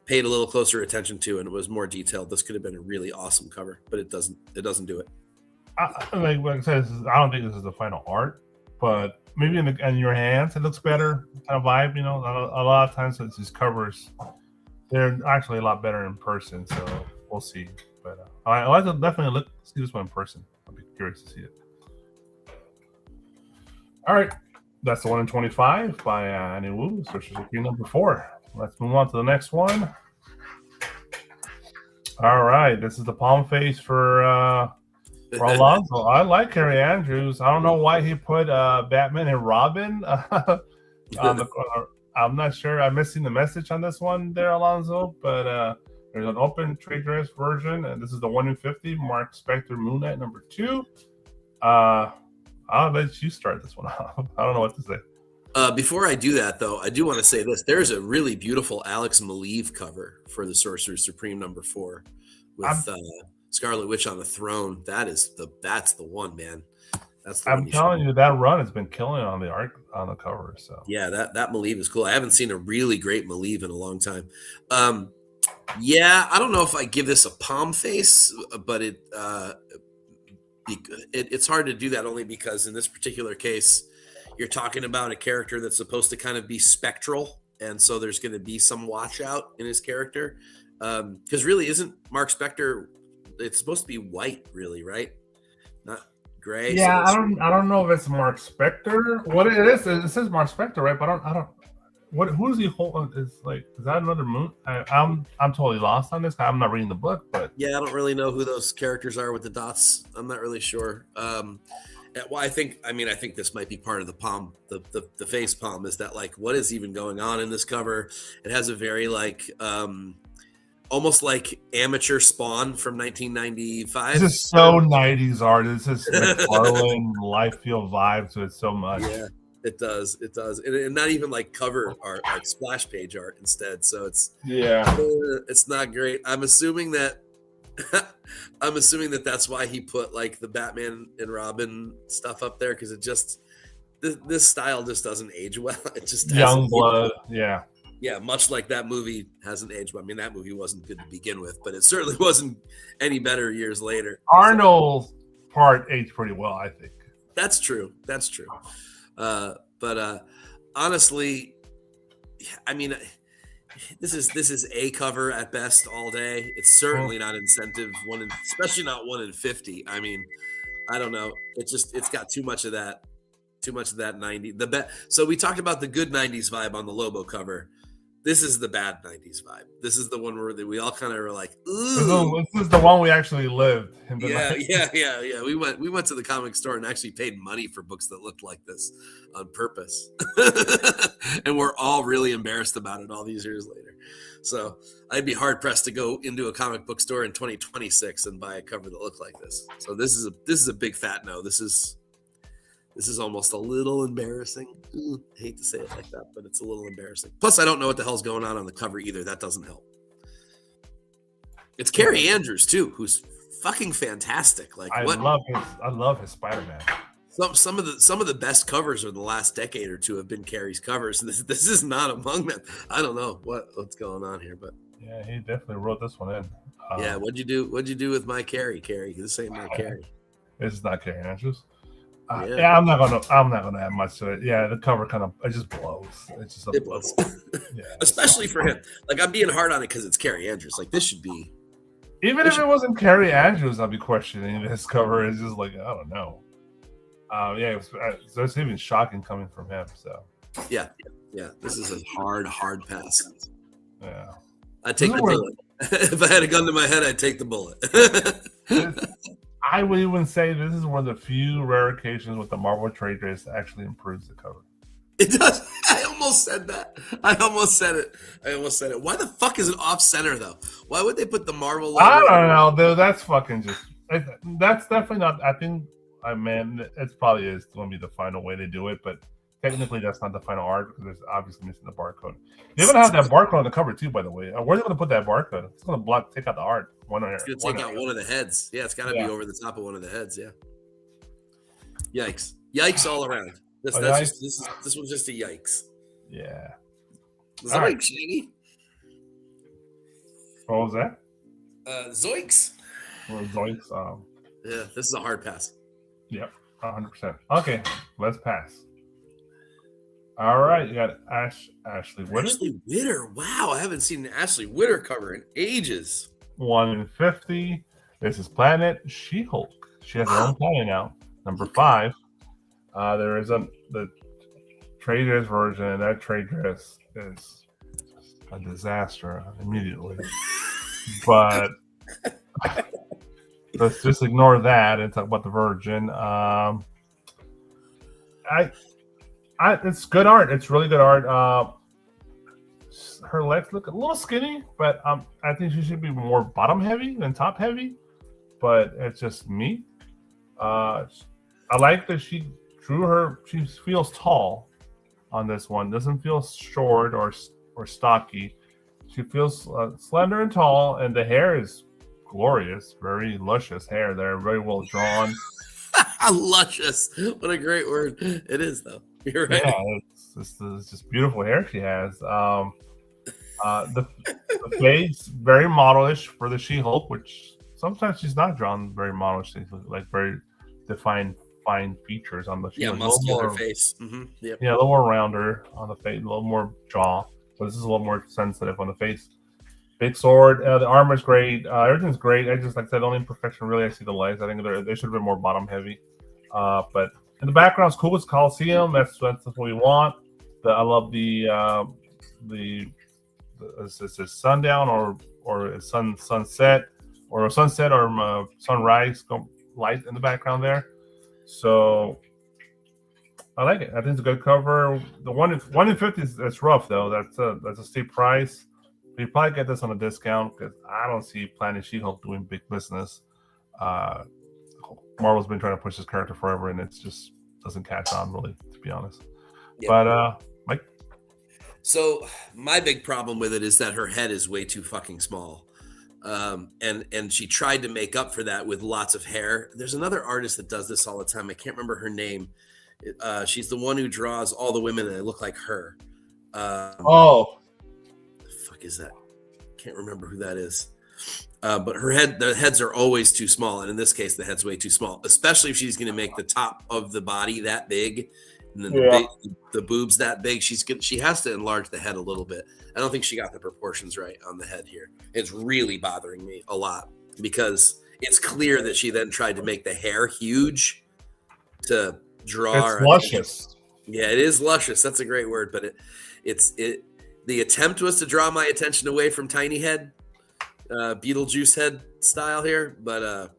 paid a little closer attention to and it was more detailed, this could have been a really awesome cover. But it doesn't do it. Like I said, I don't think this is the final art, but maybe in your hands it looks better kind of vibe. A lot of times these covers, they're actually a lot better in person. So we'll see. But I like to definitely see this one in person. I'll be curious to see it. All right, that's the 1 in 25 by Annie Wu, Sorcerer Supreme #4. Let's move on to the next one. All right, this is the palm face for Alonso. I like Harry Andrews. I don't know why he put Batman and Robin on the. I'm not sure. I'm missing the message on this one there, Alonso. But There's an open trade dress version, and this is the 1 in 50. Mark Spector Moon Knight number 2. I'll let you start this one off. I don't know what to say. Before I do that, though, I do want to say this. There's a really beautiful Alex Maleev cover for the Sorcerer Supreme number 4 with Scarlet Witch on the throne. That's the one, man. That's the I'm telling you, that run has been killing on the art on the cover. So yeah, that Maleev is cool. I haven't seen a really great Maleev in a long time. Yeah, I don't know if I give this a palm face, but it's hard to do that only because in this particular case, you're talking about a character that's supposed to kind of be spectral, and so there's going to be some washout in his character. Because really, isn't Mark Spector? It's supposed to be white, really, right? Not gray. Yeah, so I don't know if it's Mark Spector. What it is, it says Mark Spector, right? But I don't. Who is he holding? Is that another moon? I'm totally lost on this. I'm not reading the book, but yeah, I don't really know who those characters are with the dots. I'm not really sure. Well, I think this might be part of the palm, the face palm. Is that like what is even going on in this cover? It has a very almost like amateur Spawn from 1995. This is so 90s art. This is McFarlane Liefeld vibe to it so much. Yeah, it does. And not even like cover art, like splash page art instead. So it's not great. I'm assuming that that's why he put like the Batman and Robin stuff up there, because it just this style just doesn't age well. It just Youngblood, yeah, much like that movie hasn't aged well. I mean, that movie wasn't good to begin with, but it certainly wasn't any better years later. Arnold's part aged pretty well, I think. That's true. But honestly, I mean, this is a cover at best all day. It's certainly not incentive especially not 1 in 50. I mean, I don't know. It's got too much of that 90. So we talked about the good 90s vibe on the Lobo cover. This is the bad 90s vibe. This is the one where we all kind of were like, ooh. This is the one we actually lived. Yeah. We went to the comic store and actually paid money for books that looked like this on purpose. And we're all really embarrassed about it all these years later. So I'd be hard pressed to go into a comic book store in 2026 and buy a cover that looked like this. So this is a big fat no. This is almost a little embarrassing. I hate to say it like that, but it's a little embarrassing. Plus, I don't know what the hell's going on the cover either. That doesn't help. It's Carrie Andrews too, who's fucking fantastic. Like I love his Spider-Man. Some of the best covers of the last decade or two have been Carrie's covers. This is not among them. I don't know what's going on here, but yeah, he definitely wrote this one in. Yeah, what'd you do with my Carrie? This ain't my Carrie. This is not Carrie Andrews. I'm not gonna add much to it. Yeah, the cover it just blows. It blows. Yeah, especially for him. Like I'm being hard on it because it's Carrie Andrews. Like this should be. Even if it wasn't Carrie Andrews, I'd be questioning this cover. It's just like I don't know. It's even shocking coming from him. So. Yeah. This is a hard pass. Yeah. I'd take the bullet. If I had a gun to my head, I'd take the bullet. I would even say this is one of the few rare occasions with the Marvel trade dress that actually improves the cover. It does. I almost said that. I almost said it. Why the fuck is it off center though? Why would they put the Marvel logo? I don't know, dude. That's fucking just. That's definitely not. I think. It probably is going to be the final way to do it, but technically that's not the final art because there's obviously missing the barcode. They're going to have that barcode on the cover too, by the way. Where's they going to put that barcode? It's going to take out the art. It's going to take out one of the heads. Yeah, it's got to be over the top of one of the heads. Yeah. Yikes all around. This one's just a yikes. Yeah. Zoinks, Shaggy. What was that? Zoinks. Well, zoinks. Yeah, this is a hard pass. Yep, 100%. Okay, let's pass. All right, you got Ashley Witter. Ashley Witter. Wow, I haven't seen an Ashley Witter cover in ages. 1 in 50. This is Planet She-Hulk. She has her own planet now. Number 5. There is the trade dress version, and that trade dress is a disaster immediately. But let's just ignore that and talk about the Virgin. It's good art. It's really good art. her legs look a little skinny, but I think she should be more bottom heavy than top heavy. But it's just me. I like that she drew her. She feels tall on this one. Doesn't feel short or stocky. She feels slender and tall, and the hair is glorious. Very luscious hair there. Very well drawn. Luscious. What a great word. It is, though. You're right. Yeah, it's just beautiful hair she has. The face very modelish for the She-Hulk, which sometimes she's not drawn very modelish. She's like very defined, fine features on the She-Hulk. Yeah, muscular face. Mm-hmm. Yep. Yeah, a little more rounder on the face, a little more jaw. But this is a little more sensitive on the face. Big sword. The armor's great. Everything's great. I just, like I said, the only imperfection really I see the legs. I think they should have been more bottom heavy. But in the background, it's cool. It's Coliseum. That's what we want. I love the is it sundown or sunset or sunrise light in the background there. So I like it. I think it's a good cover. The 1 in 50 that's rough though. That's a steep price. You probably get this on a discount because I don't see Planet She-Hulk doing big business. Marvel's been trying to push this character forever, and it just doesn't catch on really, to be honest. Yep. But Mike. So my big problem with it is that her head is way too fucking small, and she tried to make up for that with lots of hair. There's another artist that does this all the time. I can't remember her name. She's the one who draws all the women that look like her. The fuck is that? Can't remember who that is. But the heads are always too small, and in this case, the head's way too small. Especially if she's going to make the top of the body that big, and then the boobs that big. She has to enlarge the head a little bit. I don't think she got the proportions right on the head here. It's really bothering me a lot because it's clear that she then tried to make the hair huge to draw. It's luscious. Yeah, it is luscious. That's a great word, but the attempt was to draw my attention away from tiny head. Beetlejuice head style here, but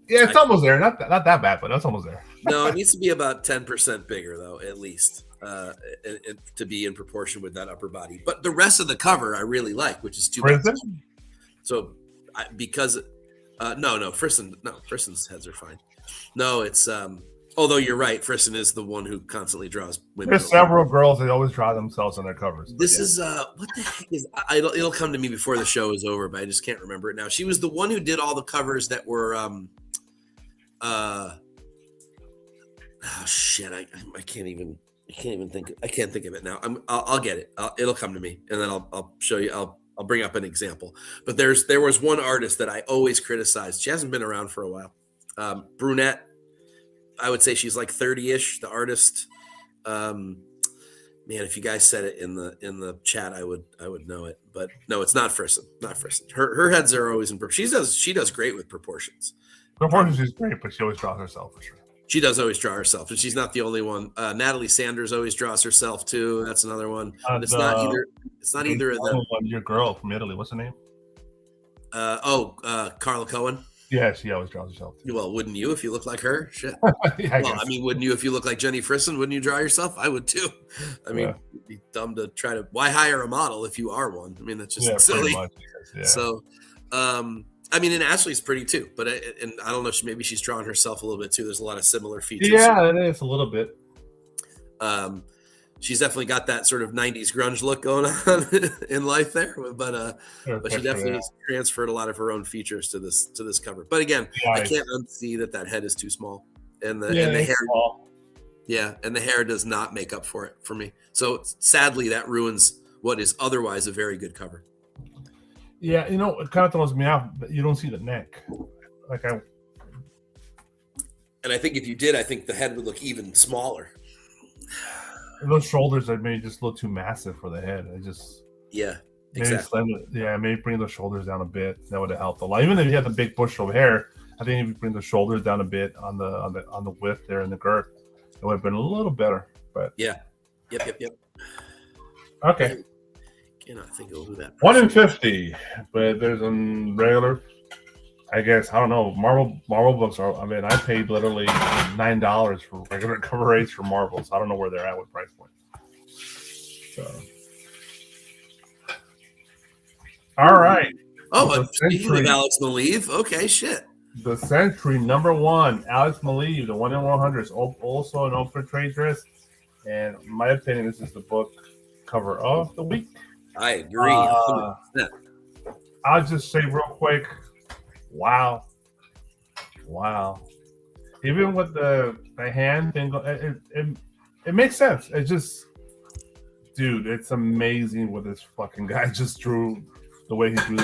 yeah, it's almost there. Not that bad, but that's almost there. No, it needs to be about 10% bigger though, at least, to be in proportion with that upper body. But the rest of the cover I really like, which is too bad. So Frison's heads are fine. No, it's although you're right, Frison is the one who constantly draws women. There's several girls that always draw themselves on their covers. This is what the heck is? It'll come to me before the show is over, but I just can't remember it now. She was the one who did all the covers that were shit. I can't even think. I can't think of it now. I'll get it. It'll come to me, and then I'll show you. I'll bring up an example. But there was one artist that I always criticized. She hasn't been around for a while. Brunette. I would say she's like 30-ish, the artist. Man, if you guys said it in the chat, I would know it. But no, it's not Frison. Not Frison. Her heads are always in proportion. She does great with proportions. Proportions is great, but she always draws herself for sure. She does always draw herself, and she's not the only one. Natalie Sanders always draws herself too. That's another one. It's not either of them. Your girl from Italy, what's her name? Carla Cohen. Yeah, she always draws herself. Well, wouldn't you if you look like her? Shit. Yeah, I mean, wouldn't you if you look like Jenny Frison? Wouldn't you draw yourself? I would too. I mean, it'd be dumb to try to. Why hire a model if you are one? I mean, that's just silly. Much, yeah. So, I mean, and Ashley's pretty too, but and I don't know. Maybe she's drawn herself a little bit too. There's a lot of similar features. Yeah, it is a little bit. She's definitely got that sort of 90s grunge look going on in life there, but she definitely transferred a lot of her own features to this cover. But again, I can't unsee that head is too small, and the hair, and the hair does not make up for it for me. So sadly, that ruins what is otherwise a very good cover. Yeah, it kind of throws me off. You don't see the neck, and I think if you did, I think the head would look even smaller. Those shoulders are maybe just a little too massive for the head. Exactly. Maybe bring those shoulders down a bit. That would have helped a lot. Even if you had the big bush of hair, I think if you bring the shoulders down a bit on the width there in the girth, it would have been a little better. But yep. Okay. Cannot think of who that. 1 in 50, but there's a regular. I guess I don't know. Marvel books are. I mean, I paid literally $9 for regular cover rates for Marvels. I don't know where they're at with price point. So All right. Oh, The speaking of Century, Alex Maleev, okay, shit. the Century #1, Alex Maleev, the 1 in 100, also an open trade dress. And in my opinion, this is the book cover of the week. I agree. 100%. I'll just say real quick, wow. Even with the hand thing, it makes sense. It just, dude, it's amazing what this fucking guy just drew, the way he drew.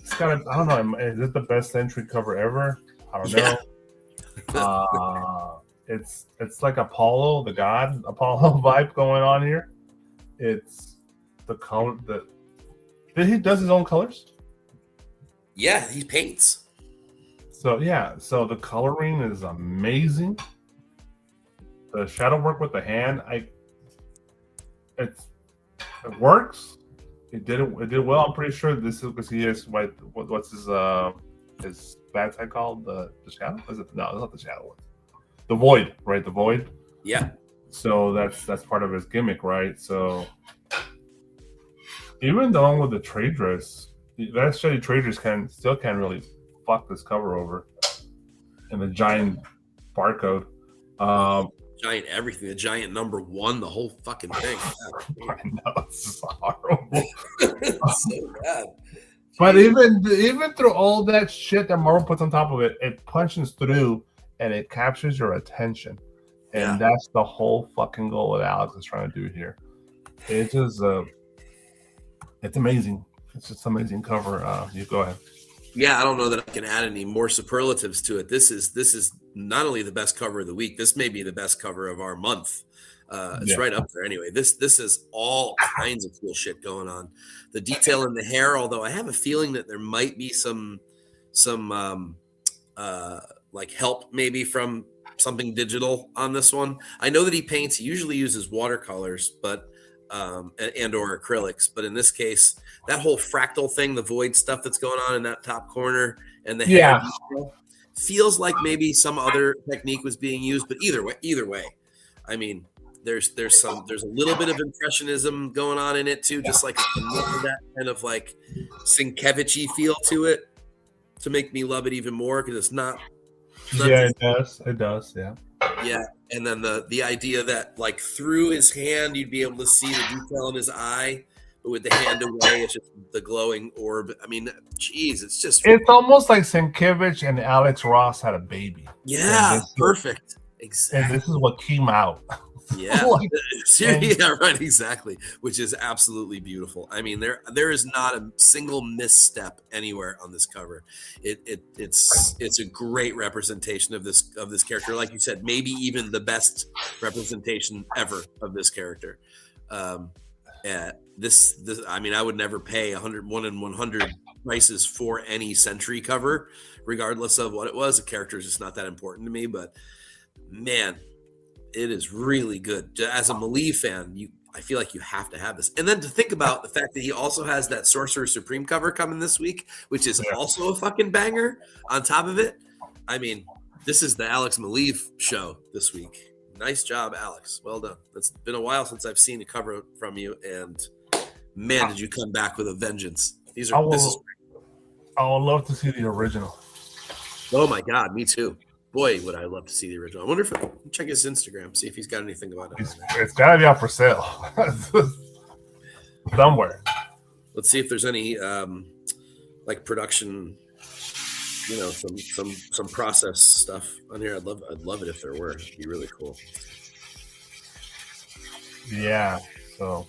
It's kind of, I don't know, is it the best Century cover ever? I don't know. It's like Apollo, the god Apollo vibe going on here. It's the color that he does his own colors. Yeah, he paints. So yeah, so the coloring is amazing. The shadow work with the hand, it works. It did well. I'm pretty sure this is because he is what's his bad side called, the shadow? Is it? No, it's not the shadow. The void, right? The void. Yeah. So that's part of his gimmick, right? So even the one with the trade dress, that shitty trade dress can't really fuck this cover over, and the giant barcode. Giant everything, the giant #1, the whole fucking thing. I know, it's horrible. It's so bad. But even through all that shit that Marvel puts on top of it, it punches through and it captures your attention. And that's the whole fucking goal that Alex is trying to do here. It's just it's amazing. It's just an amazing cover. You go ahead. Yeah, I don't know that I can add any more superlatives to it. This is not only the best cover of the week, this may be the best cover of our month. It's right up there anyway. This is all kinds of cool shit going on. The detail in the hair, although I have a feeling that there might be some like help maybe from something digital on this one. I know that he paints, he usually uses watercolors, but and or acrylics, but in this case, that whole fractal thing, the void stuff that's going on in that top corner, and the hair detail, feels like maybe some other technique was being used. But either way, I mean, there's a little bit of impressionism going on in it too, just like that kind of like Sienkiewicz-y feel to it, to make me love it even more, because it's not. It does. Yeah, and then the idea that like through his hand you'd be able to see the detail in his eye, but with the hand away, it's just the glowing orb. I mean, geez, it's almost like Sienkiewicz and Alex Ross had a baby. Yeah, perfect. Exactly. And this is what came out. Yeah, yeah, right, exactly. Which is absolutely beautiful. I mean, there is not a single misstep anywhere on this cover. It's a great representation of this character. Like you said, maybe even the best representation ever of this character. This I mean, I would never pay 1 in 100 prices for any Century cover, regardless of what it was. The character is just not that important to me, but man, it is really good. As a Maleev fan, I feel like you have to have this. And then to think about the fact that he also has that Sorcerer Supreme cover coming this week, which is also a fucking banger on top of it. I mean, this is the Alex Maleev show this week. Nice job, Alex. Well done. It's been a while since I've seen a cover from you, and man, did you come back with a vengeance. I would love to see the original. Oh my God, me too. Boy, would I love to see the original. I wonder if check his Instagram, see if he's got anything about it. It's got to be out for sale somewhere. Let's see if there's any like production, some process stuff on here. I'd love it if there were. It'd be really cool. Yeah. So,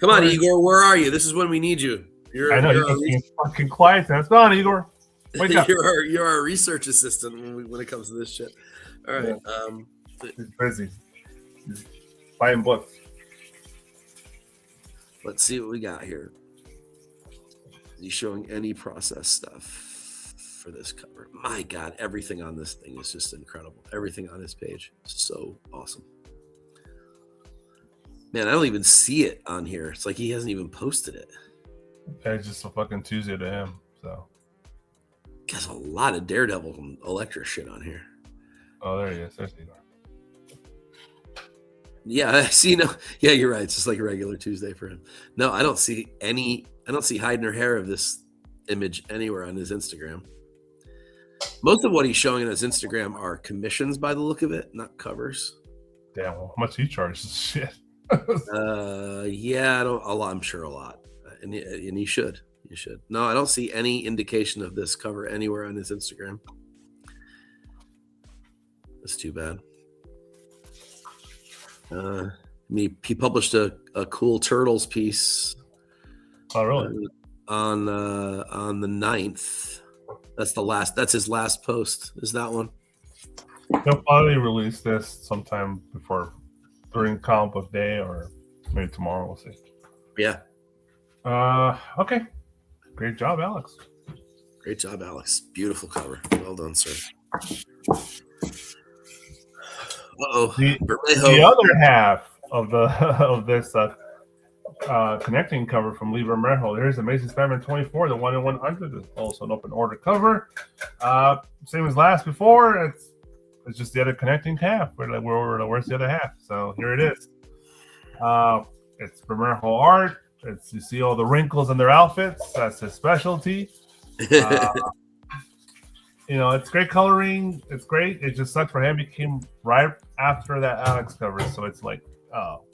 come on, Igor. Where are you? This is when we need you. I know you're being fucking quiet. That's on, Igor. You're our research assistant when it comes to this shit. All right. He's busy. He's buying books. Let's see what we got here. Is he showing any process stuff for this cover? My God, everything on this thing is just incredible. Everything on this page is so awesome. Man, I don't even see it on here. It's like he hasn't even posted it. It's just a fucking Tuesday to him. So. There's a lot of Daredevil and Elektra shit on here. Oh, there he is. There's Igor. Yeah, I see. No, yeah, you're right. It's just like a regular Tuesday for him. No, I don't see any I don't see hide nor hair of this image anywhere on his Instagram. Most of what he's showing on his Instagram are commissions by the look of it, not covers. Damn, well, how much he charges? Shit. Yeah, I'm sure a lot, and he should. You should. No, I don't see any indication of this cover anywhere on his Instagram. That's too bad. He published a cool Turtles piece. Oh, really? On the 9th. That's his last post. Is that one? He'll probably release this sometime during comic book day, or maybe tomorrow. We'll see. Yeah. Okay. Great job, Alex. Great job, Alex. Beautiful cover. Well done, sir. The other half of this connecting cover from Lee Bermejo. Here's Amazing Spider-Man 24, the 1 in 100. It's also an open order cover. Same as last before. It's just the other connecting half. Where's the other half? So here it is. It's Bermejo art. You see all the wrinkles in their outfits. That's his specialty. It's great coloring. It's great. It just sucks for him. He came right after that Alex cover, so it's like, oh.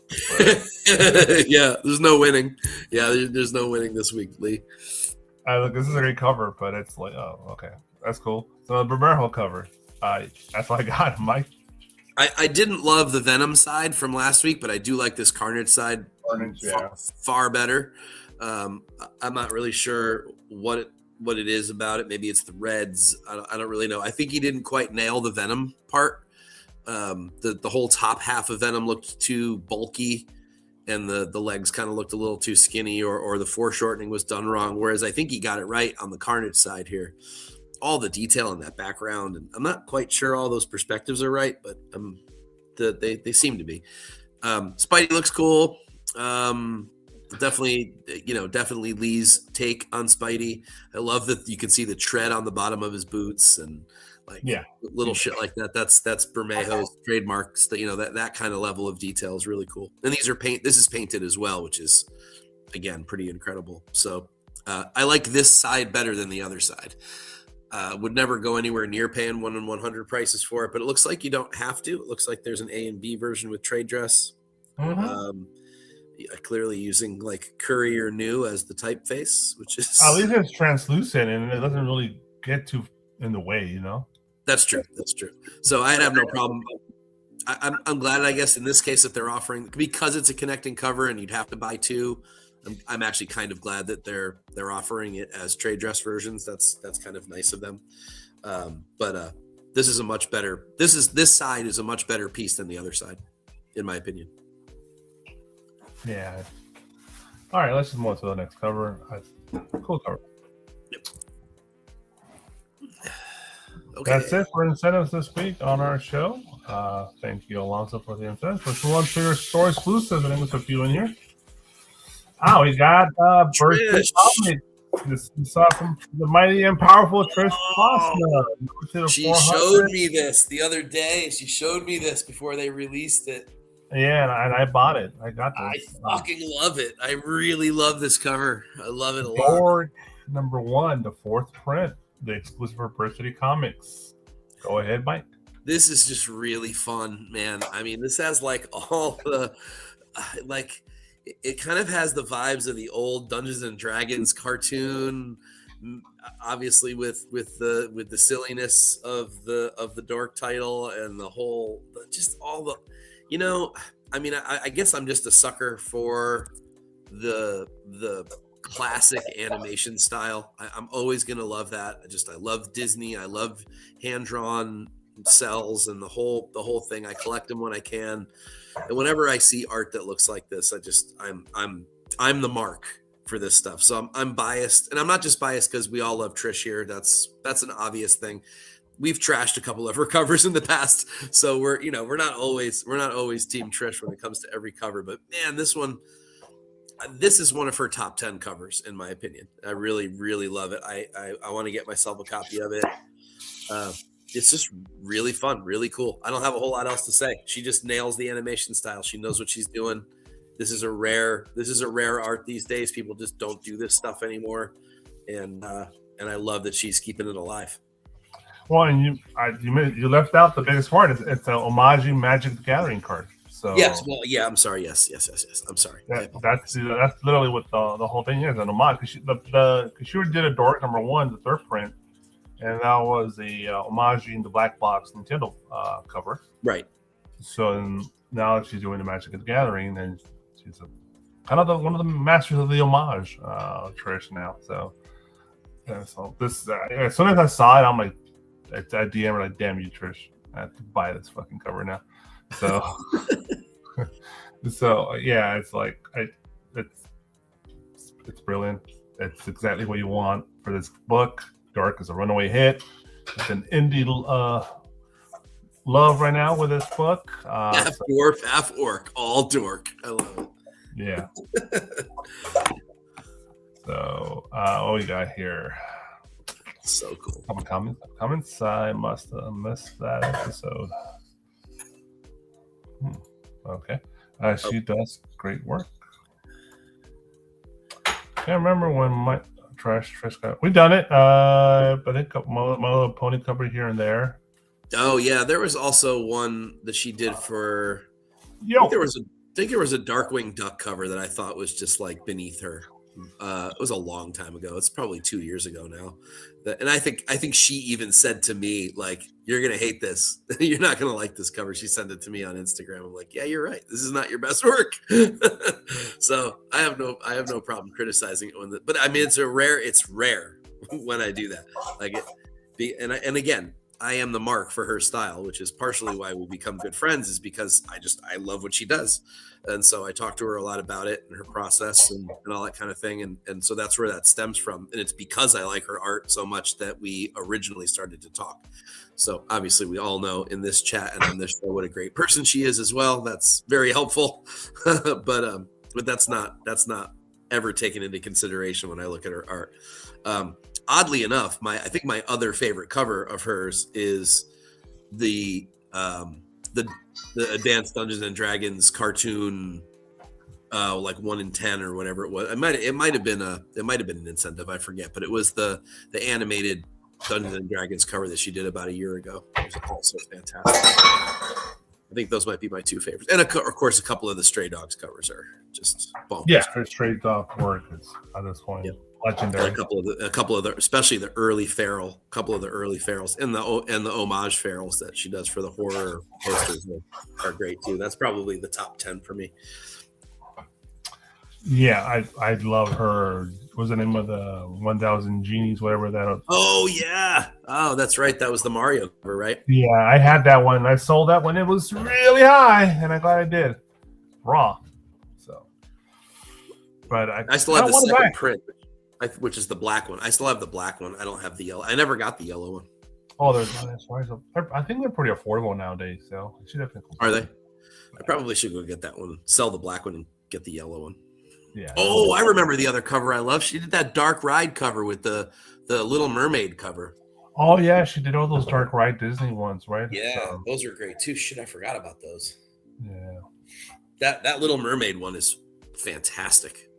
Yeah, there's no winning. Yeah, there's no winning this week, Lee. Look, this is a great cover, but it's like, oh, okay, that's cool. So the Bermejo cover, that's what I got, Mike. I didn't love the Venom side from last week, but I do like this Carnage side far better. I'm not really sure what it is about it. Maybe it's the reds. I don't really know. I think he didn't quite nail the Venom part. The whole top half of Venom looked too bulky, and the legs kind of looked a little too skinny, or the foreshortening was done wrong. Whereas I think he got it right on the Carnage side here. All the detail in that background, and I'm not quite sure all those perspectives are right, but they seem to be. Spidey looks cool. Definitely Lee's take on Spidey. I love that you can see the tread on the bottom of his boots and little shit like that. That's Bermejo's trademarks. That kind of level of detail is really cool. And this is painted as well, which is again pretty incredible. So I like this side better than the other side. Would never go anywhere near paying 1 in 100 prices for it, but it looks like you don't have to. It looks like there's an A and B version with trade dress. Mm-hmm. Clearly using like Courier New as the typeface, which is at least it's translucent and it doesn't really get too in the way, That's true. So I'd have no problem. I'm glad, I guess, in this case that they're offering, because it's a connecting cover and you'd have to buy two. I'm actually kind of glad that they're offering it as trade dress versions. That's kind of nice of them. But this is a much better. This side is a much better piece than the other side, in my opinion. Yeah. All right, let's just move on to the next cover. Cool cover. Yep. Okay. That's it for incentives this week on our show. Thank you, Alonso, for the incentives. Let's move on to your store exclusive. I think there's a few in here. We got birthday comic. You saw the mighty and powerful Trish Plasma. She showed me this the other day. She showed me this before they released it. Yeah, and I bought it. I got this. I fucking love it. I really love this cover. I love it a lot. Borg #1, the 4th print, the exclusive for Bird City Comics. Go ahead, Mike. This is just really fun, man. I mean, this has like all the it kind of has the vibes of the old Dungeons and Dragons cartoon, obviously with the silliness of the dork title and the whole, just all the, I mean, I guess I'm just a sucker for the classic animation style. I'm always gonna love that. I love Disney. I love hand-drawn cells and the whole thing. I collect them when I can, and whenever I see art that looks like this, I'm the mark for this stuff. So I'm biased, and I'm not just biased because we all love Trish here. That's an obvious thing. We've trashed a couple of her covers in the past, so we're not always Team Trish when it comes to every cover. But man, this is one of her top 10 covers in my opinion. I really, really love it. I want to get myself a copy of it. It's just really fun, really cool. I don't have a whole lot else to say. She just nails the animation style. She knows what she's doing. this is a rare art these days. People just don't do this stuff anymore, and I love that she's keeping it alive. Well, and you left out the biggest part. It's an homaging Magic the Gathering card. So yes, well, yeah, I'm sorry. Yes. I'm sorry. That's literally what the whole thing is, an homage. Because she did a Dork #1, the third print, and that was a homaging the Black Box Nintendo cover. Right. So now she's doing the Magic the Gathering, and she's kind of one of the masters of the homage, Trish now. So this, as soon as I saw it, I'm like, I DM her like, "Damn you, Trish! I have to buy this fucking cover now." So, so yeah, it's like it's brilliant. It's exactly what you want for this book. Dork is a runaway hit. It's an indie love right now with this book. Half dwarf, half orc, all dork. I love it. Yeah. So, what we got here? So cool. Comments. I must have missed that episode. Okay. She does great work. Can't remember when my trash got. We've done it. But I think my little pony cover here and there. Oh yeah, there was also one that she did for. Yo. I think there was a Darkwing Duck cover that I thought was just like beneath her. It was a long time ago. It's probably 2 years ago now. And I think she even said to me, like, "You're gonna hate this. You're not gonna like this cover." She sent it to me on Instagram. I'm like, "Yeah, you're right. This is not your best work." So I have no problem criticizing it but I mean, it's rare when I do that. Like and again, I am the mark for her style, which is partially why we become good friends, is because I love what she does. And so I talk to her a lot about it and her process and all that kind of thing. And so that's where that stems from. And it's because I like her art so much that we originally started to talk. So obviously we all know in this chat and on this show what a great person she is as well. That's very helpful. But that's not ever taken into consideration when I look at her art. Oddly enough, I think my other favorite cover of hers is the Advanced Dungeons and Dragons cartoon, like 1 in 10 or whatever it was. It might have been an incentive, I forget, but it was the animated Dungeons and Dragons cover that she did about a year ago. It was also fantastic. I think those might be my two favorites, and of course, a couple of the Stray Dogs covers are just bonkers. Yeah, her Stray Dog work is at this point. Yep. Legendary. And a couple of the, especially the early feral, couple of the early ferals, and the homage ferals that she does for the horror posters are great too. That's probably the top 10 for me. Yeah, I love her. What was the name of the 1000 Genies, whatever that? Oh yeah, oh that's right. That was the Mario cover, right? Yeah, I had that one. I sold that when it was really high, and I'm glad I did. Raw. So, but I still have the second print, which is the black one. I still have the black one. I don't have the yellow. I never got the yellow one. Oh, I think they're pretty affordable nowadays. So are they? I probably should go get that one. Sell the black one and get the yellow one. Yeah. Oh, I remember the other cover I love. She did that Dark Ride cover with the Little Mermaid cover. Oh yeah, she did all those Dark Ride Disney ones, right? Yeah, those are great too. Shit, I forgot about those. Yeah. That Little Mermaid one is fantastic.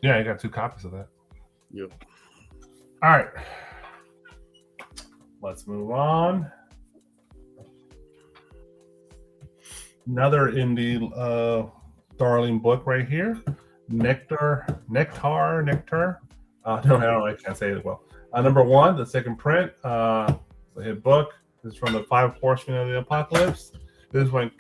Yeah, I got 2 copies of that. Yep. All right. Let's move on. Another indie darling book right here. Nectar. I can't say it well. Number 1, the second print. It's a hit book. This is from the 5 Horsemen of the Apocalypse. This is by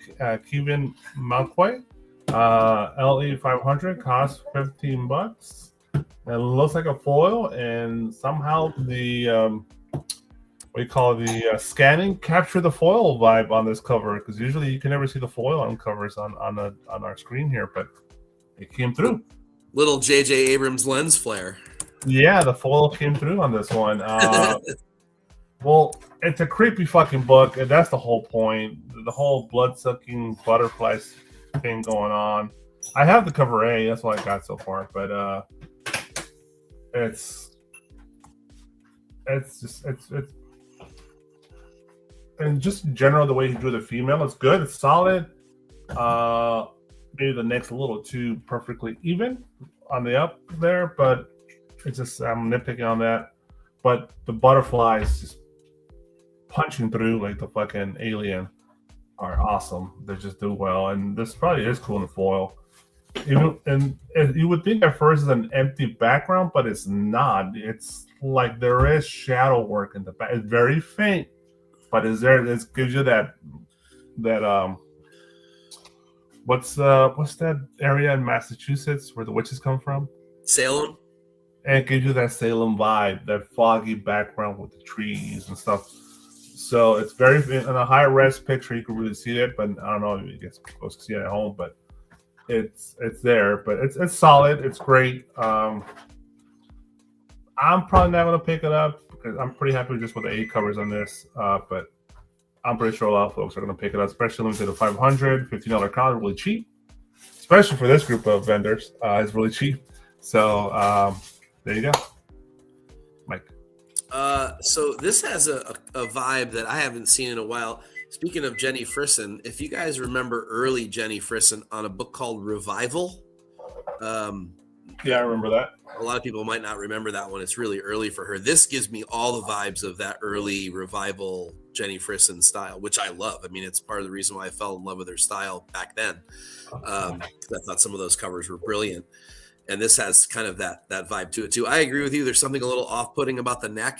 Kevin Malquay. LE 500 costs $15. It looks like a foil, and somehow the scanning captured the foil vibe on this cover, because usually you can never see the foil on covers on our screen here, but it came through. Little J.J. Abrams lens flare. Yeah, the foil came through on this one. Well, it's a creepy fucking book, and that's the whole point. The whole blood-sucking butterflies thing going on. I have the cover A, that's what I got so far, but it's and just in general, the way he drew the female is good. It's solid. maybe the neck's a little too perfectly even on the up there, but it's just I'm nitpicking on that. But the butterflies just punching through like the fucking alien are awesome. They just do well, and this probably is cool in the foil. And you would think at first it's an empty background, but it's not. It's like there is shadow work in the back. It's very faint, but is there? It gives you that what's that area in Massachusetts where the witches come from? Salem. And it gives you that Salem vibe, that foggy background with the trees and stuff. So it's very in a high res picture. You can really see it, but I don't know if you get close to see it at home, but it's there. But it's solid. It's great. I'm probably not going to pick it up because I'm pretty happy just with the 8 covers on this. But I'm pretty sure a lot of folks are going to pick it up, especially limited to 500, $15 cost, really cheap. Especially for this group of vendors, it's really cheap. So there you go, Mike. So this has a vibe that I haven't seen in a while. Speaking of Jenny Frison, if you guys remember early Jenny Frison on a book called Revival, yeah, I remember that. A lot of people might not remember that one. It's really early for her. This gives me all the vibes of that early Revival Jenny Frison style, which I love. I mean, it's part of the reason why I fell in love with her style back then. I thought some of those covers were brilliant. And this has kind of that vibe to it too. I agree with you. There's something a little off-putting about the neck.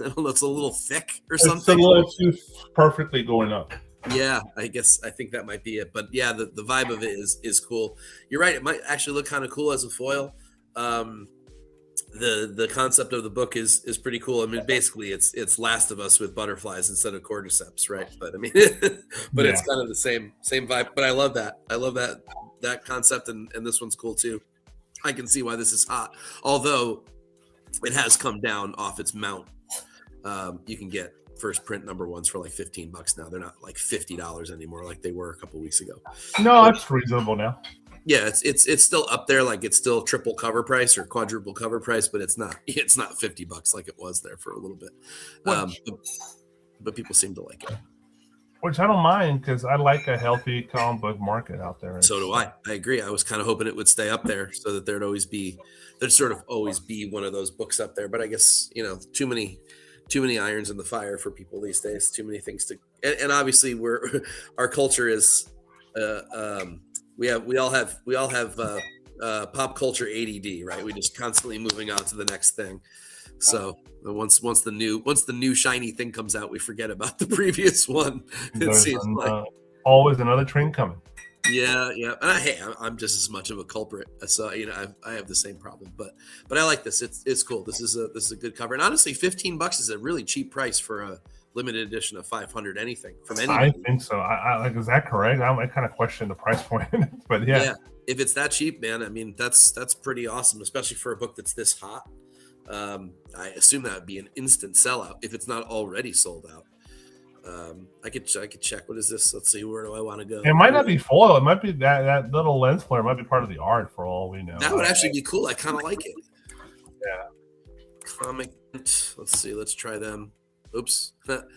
I don't know, it's a little thick or something. It's a little too perfectly going up. Yeah, I think that might be it. But yeah, the vibe of it is cool. You're right. It might actually look kind of cool as a foil. The concept of the book is pretty cool. I mean, basically it's Last of Us with butterflies instead of cordyceps, right? But I mean, but yeah. It's kind of the same vibe. But I love that. I love that concept, and this one's cool too. I can see why this is hot, although it has come down off its mount. You can get first print number ones for like $15 now. They're not like $50 anymore like they were a couple weeks ago. No, it's reasonable now. Yeah, it's still up there, like it's still triple cover price or quadruple cover price, but it's not $50 like it was there for a little bit. But people seem to like it. Which I don't mind because I like a healthy comic book market out there. So do I. I agree. I was kind of hoping it would stay up there so that there'd sort of always be one of those books up there. But I guess, too many irons in the fire for people these days. Too many things to, and obviously our culture is, we all have pop culture ADD, right? We just constantly moving on to the next thing. So once the new shiny thing comes out, we forget about the previous one. It seems like always another train coming. Yeah. And I'm just as much of a culprit. So I have the same problem. But I like this. It's cool. This is a good cover. And honestly, $15 is a really cheap price for a limited edition of 500 anything from anybody. I think so. I like. Is that correct? I kind of question the price point, but yeah. If it's that cheap, man, I mean that's pretty awesome, especially for a book that's this hot. I assume that would be an instant sellout if it's not already sold out. I could check. What is this? Let's see. Where do I want to go? It might not be foil. It might be that little lens flare might be part of the art for all we know. That would actually be cool. I kind of like it. Yeah. Comic. Let's see. Let's try them. Oops. Let's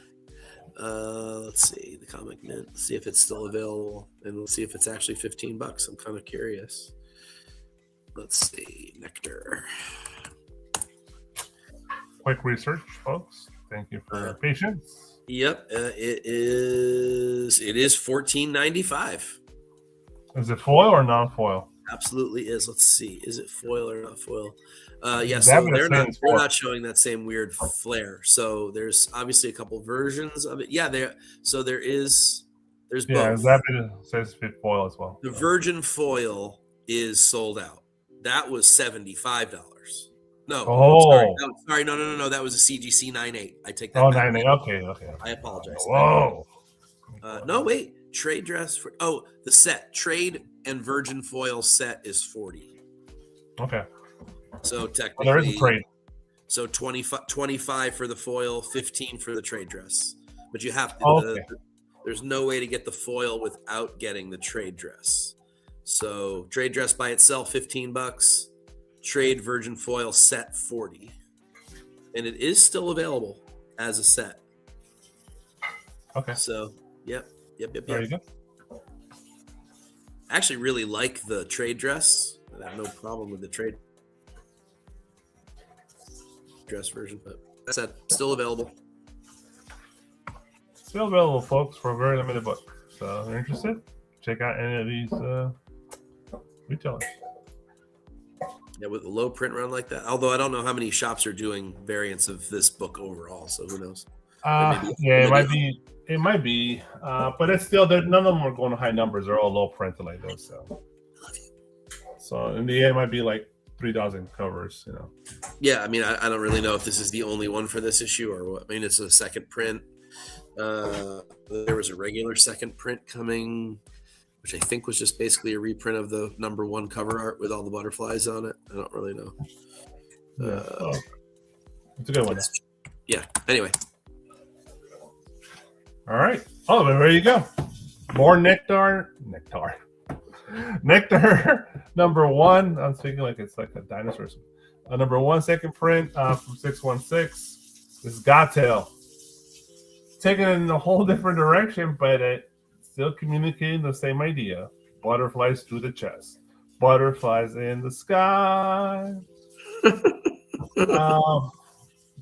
see the Comic Mint. Let's see if it's still available, and we'll see if it's actually $15. I'm kind of curious. Let's see. Nectar. Quick research, folks. Thank you for your patience. Yep, it is $14.95. Is it foil or non-foil? Absolutely is. Let's see. Is it foil or not foil? Yes, so they're not showing that same weird flare. So there's obviously a couple versions of it. Yeah, there's both. Yeah, Zappit says fit foil as well. The Virgin foil is sold out. That was $75. No. Oh. Sorry. No. That was a CGC 9.8. I take that. Oh, 9.8. Okay. I apologize. Whoa. No, wait. Trade dress for the set trade and Virgin foil set is $40. Okay. So technically, there is a trade. So 25 for the foil, 15 for the trade dress. But you have to. There's no way to get the foil without getting the trade dress. So trade dress by itself, $15. Trade Virgin foil set $40, and it is still available as a set. Okay. So, yep. There you go. actually really like the trade dress. I have no problem with the trade dress version, but that's that still available. Still available, folks, for a very limited book. So if you're interested, check out any of these retailers. Yeah, with a low print run like that. Although I don't know how many shops are doing variants of this book overall, so who knows? It might be. But it's still none of them are going to high numbers. They're all low print like those. So in the end, it might be like 3,000 covers. Yeah, I mean, I don't really know if this is the only one for this issue or what. I mean, it's a second print. There was a regular second print coming, which I think was just basically a reprint of the #1 cover art with all the butterflies on it. I don't really know. It's a good one. Yeah. Anyway. All right. Oh, there you go. More Nectar. Nectar #1. I'm thinking like it's like a dinosaur. #1 second print from 616. This is Gottail. Taking it in a whole different direction, but it still communicating the same idea. Butterflies through the chest. Butterflies in the sky. 3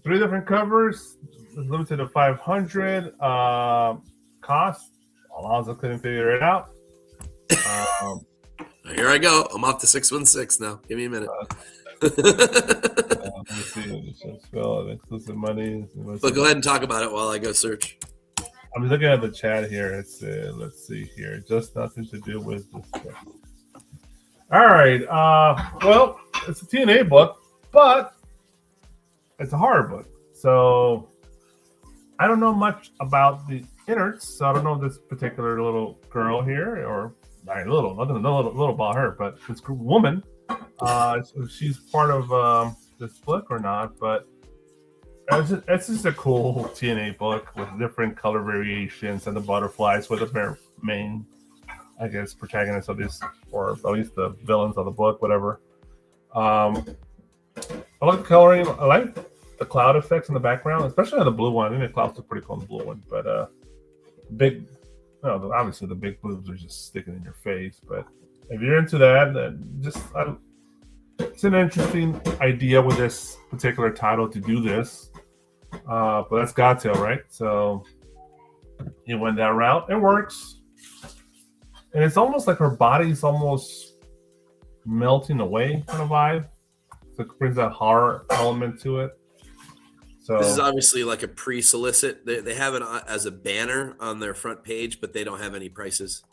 different covers. It's limited to 500. Cost. Alonzo couldn't figure it out. Here I go. I'm off to 616 now. Give me a minute. Let me see. Exclusive money. But go ahead and talk about it while I go search. I'm looking at the chat here. Let's see here. Just nothing to do with this book. All right. Well, it's a TNA book, but it's a horror book. So I don't know much about the innards. So I don't know this particular little girl here, or little about her, but this woman. If she's part of this book or not, but it's just a cool TNA book with different color variations and the butterflies with the main, I guess, protagonists of this, or at least the villains of the book, whatever. I like the coloring. I like the cloud effects in the background, especially on the blue one. I think the clouds look pretty cool on the blue one, but obviously the big boobs are just sticking in your face. But if you're into that, then it's an interesting idea with this particular title to do this. But that's Gottail, right? So he went that route. It works. And it's almost like her body's almost melting away kind of vibe. So it brings that horror element to it. So this is obviously like a pre-solicit. They have it as a banner on their front page, but they don't have any prices.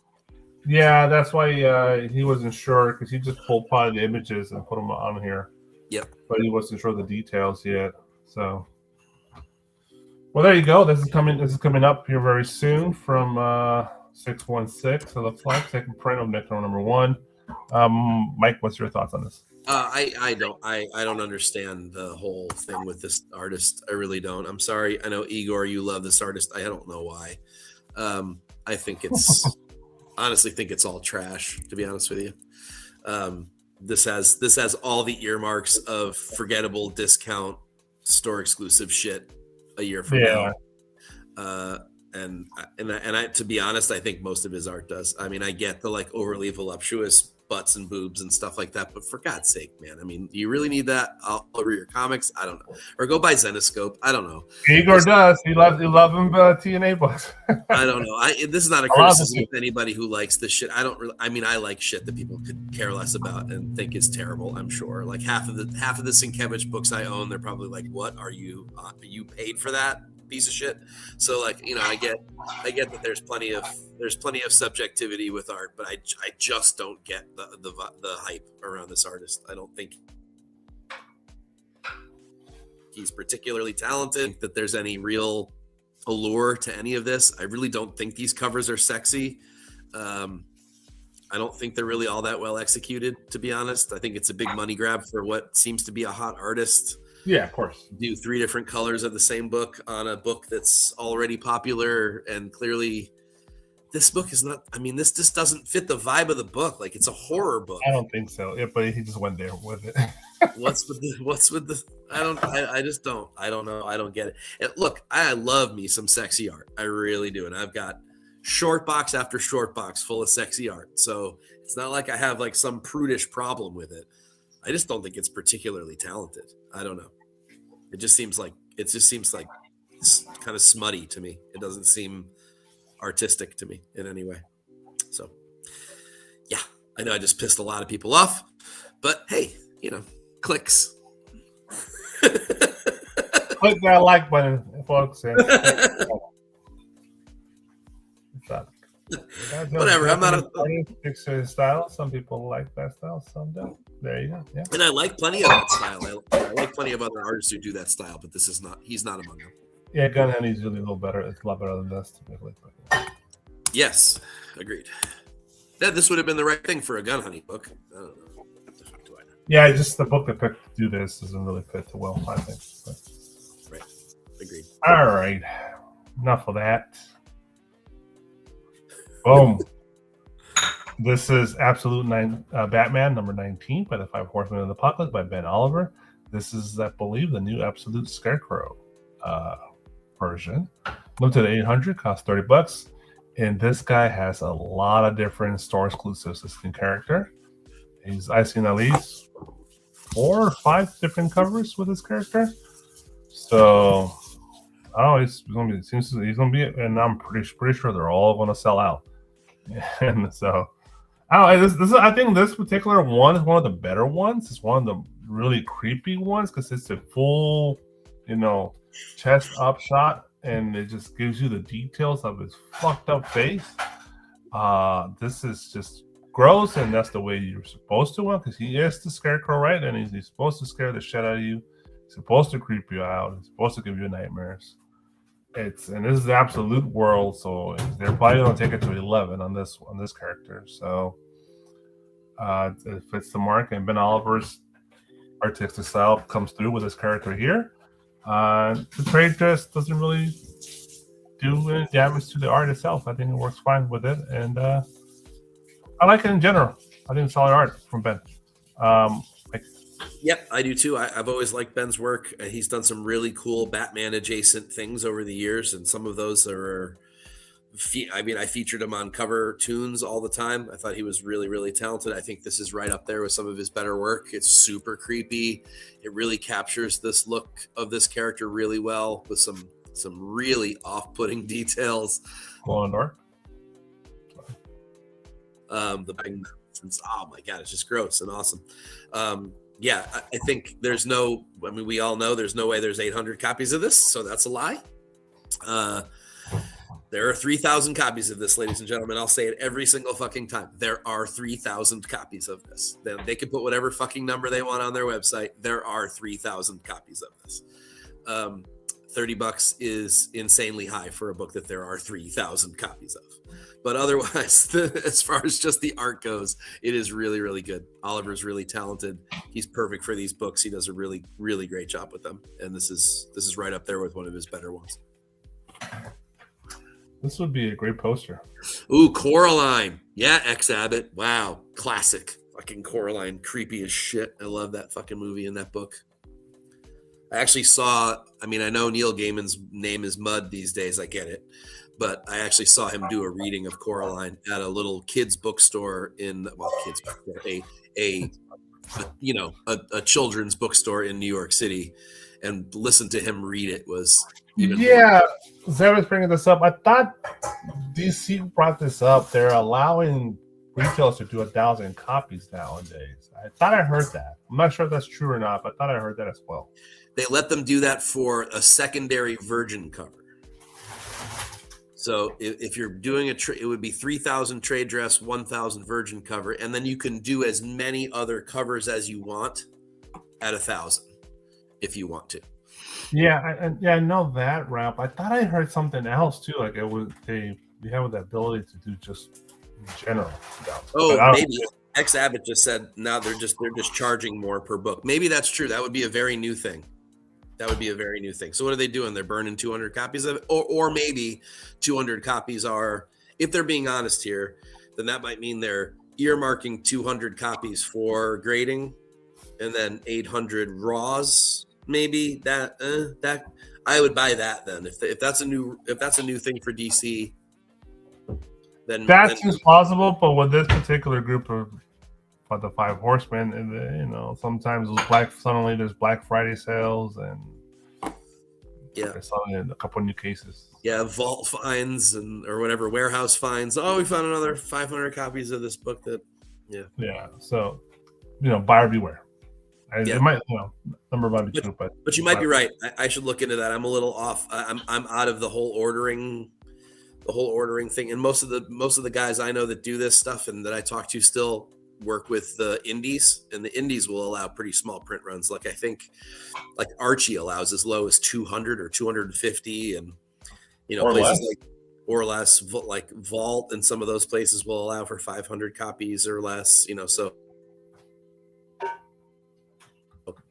Yeah, that's why he wasn't sure, because he just pulled part of the images and put them on here. Yep. But he wasn't sure of the details yet. So, well, there you go. This is coming up here very soon from 616. So looks like second print of Nectar #1. Mike, what's your thoughts on this? I don't understand the whole thing with this artist. I really don't. I'm sorry. I know, Igor, you love this artist. I don't know why. I think it's honestly think it's all trash, to be honest with you. This has all the earmarks of forgettable discount store exclusive shit a year from now. And I, to be honest, I think most of his art does. I mean, I get the like overly voluptuous butts and boobs and stuff like that, but for God's sake, man, I mean, do you really need that all over your comics? I don't know. Or go buy Zenoscope. I don't know. Igor does. He loves him TNA books. I don't know. This is not a criticism of anybody who likes this shit. I like shit that people could care less about and think is terrible. I'm sure. Like half of the Sienkiewicz books I own, they're probably like, "What are you? Are you paid for that piece of shit?" So like, I get that there's plenty of subjectivity with art, but I just don't get the hype around this artist. I don't think he's particularly talented, that there's any real allure to any of this. I really don't think these covers are sexy. I don't think they're really all that well executed, to be honest. I think it's a big money grab for what seems to be a hot artist. Yeah, of course. Do 3 different colors of the same book on a book that's already popular, and clearly this book is not. I mean, this just doesn't fit the vibe of the book. Like, it's a horror book. I don't think so. Yeah, but he just went there with it. What's with the? I just don't. I don't know. I don't get it. And look, I love me some sexy art. I really do, and I've got short box after short box full of sexy art. So it's not like I have like some prudish problem with it. I just don't think it's particularly talented. I don't know. It just seems like it's kind of smutty to me. It doesn't seem artistic to me in any way. So yeah, I know I just pissed a lot of people off, but hey, clicks. Click that like button, folks. Whatever. I'm not a style. Some people like that style. Some don't. There you go. Yeah. And I like plenty of that style. I like plenty of other artists who do that style, but this is not. He's not among them. Yeah, Gun Honey's really a little better. It's a lot better than this, typically. Yes, agreed. Yeah, this would have been the right thing for a Gun Honey book. I don't know. Yeah, just the book that picked to do this doesn't really fit too well, I think. But. Right. Agreed. All right. Enough of that. Boom. This is Absolute Batman number 19 by the Five Horsemen of the Apocalypse by Ben Oliver. This is, I believe, the new Absolute Scarecrow version. Limited to 800, costs $30. And this guy has a lot of different store exclusives. This character. I've seen at least 4 or 5 different covers with this character. So, he's gonna be, and I'm pretty sure they're all gonna sell out. And so, I think this particular one is one of the better ones. It's one of the really creepy ones because it's a full, chest up shot, and it just gives you the details of his fucked up face. This is just gross, and that's the way you're supposed to want, because he is the Scarecrow, right? And he's supposed to scare the shit out of you. He's supposed to creep you out. He's supposed to give you nightmares. And this is the Absolute world, so they're probably gonna take it to 11 on this character. So it fits the mark, and Ben Oliver's artistic style comes through with this character here. The trade just doesn't really do any damage to the art itself. I think it works fine with it, and I like it in general. I think it's solid art from Ben. Yep, I do too. I've always liked Ben's work. He's done some really cool Batman adjacent things over the years, and some of those are. I featured him on cover tunes all the time. I thought he was really, really talented. I think this is right up there with some of his better work. It's super creepy. It really captures this look of this character really well, with some really off-putting details. Glow in the dark. Oh my god, it's just gross and awesome. Yeah, I think we all know there's no way there's 800 copies of this, so that's a lie. There are 3,000 copies of this, ladies and gentlemen. I'll say it every single fucking time. There are 3,000 copies of this. They can put whatever fucking number they want on their website. There are 3,000 copies of this. $30 is insanely high for a book that there are 3,000 copies of. But otherwise, as far as just the art goes, it is really, really good. Oliver's really talented. He's perfect for these books. He does a really, really great job with them. And this is right up there with one of his better ones. This would be a great poster. Ooh, Coraline. Yeah, X Abbott. Wow. Classic. Fucking Coraline. Creepy as shit. I love that fucking movie and that book. I actually I know Neil Gaiman's name is Mud these days. I get it. But I actually saw him do a reading of Coraline at a little kids bookstore a children's bookstore in New York City, and listen to him read it was Sarah's bringing this up. I thought DC brought this up. They're allowing retailers to do 1,000 copies nowadays. I thought I heard that. I'm not sure if that's true or not, but I thought I heard that as well. They let them do that for a secondary virgin cover. So if you're doing it would be 3,000 trade dress, 1,000 virgin cover, and then you can do as many other covers as you want at 1,000 if you want to. Yeah, I know that, Ralph. I thought I heard something else too. Like they have the ability to do just in general. Oh, maybe X Abbott just said now they're just charging more per book. Maybe that's true. That would be a very new thing. So what are they doing? They're burning 200 copies of it, or maybe 200 copies are. If they're being honest here, then that might mean they're earmarking 200 copies for grading, and then 800 raws. Maybe that I would buy that then. If that's a new thing for DC, That seems plausible, but with this particular group of the Five Horsemen, sometimes suddenly there's Black Friday sales, and they're selling a couple of new cases. Yeah, vault finds or whatever, warehouse finds. Oh, we found another 500 copies of this book. Yeah. So, buyer beware. It might, number might be true, but you might be right. I should look into that. I'm a little off. I'm out of the whole ordering thing. And most of the guys I know that do this stuff and that I talk to still work with the indies, and the indies will allow pretty small print runs. Like I think, like Archie allows as low as 200 or 250, and or places less. or less, like Vault and some of those places will allow for 500 copies or less. So.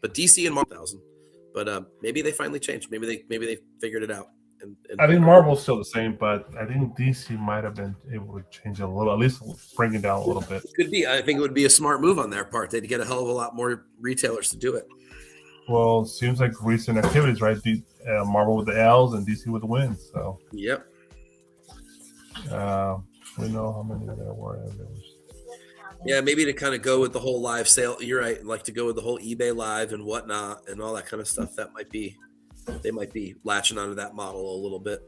But DC and Marvel 1,000, but maybe they finally changed. Maybe they figured it out. And I think Marvel's still the same, but I think DC might have been able to change it a little, at least bring it down a little bit. Could be. I think it would be a smart move on their part. They'd get a hell of a lot more retailers to do it. Well, it seems like recent activities, right? Marvel with the L's and DC with the wins. So yep. We know how many there were. Yeah, maybe to kind of go with the whole live sale. You're right. Like to go with the whole eBay live and whatnot and all that kind of stuff. They might be latching onto that model a little bit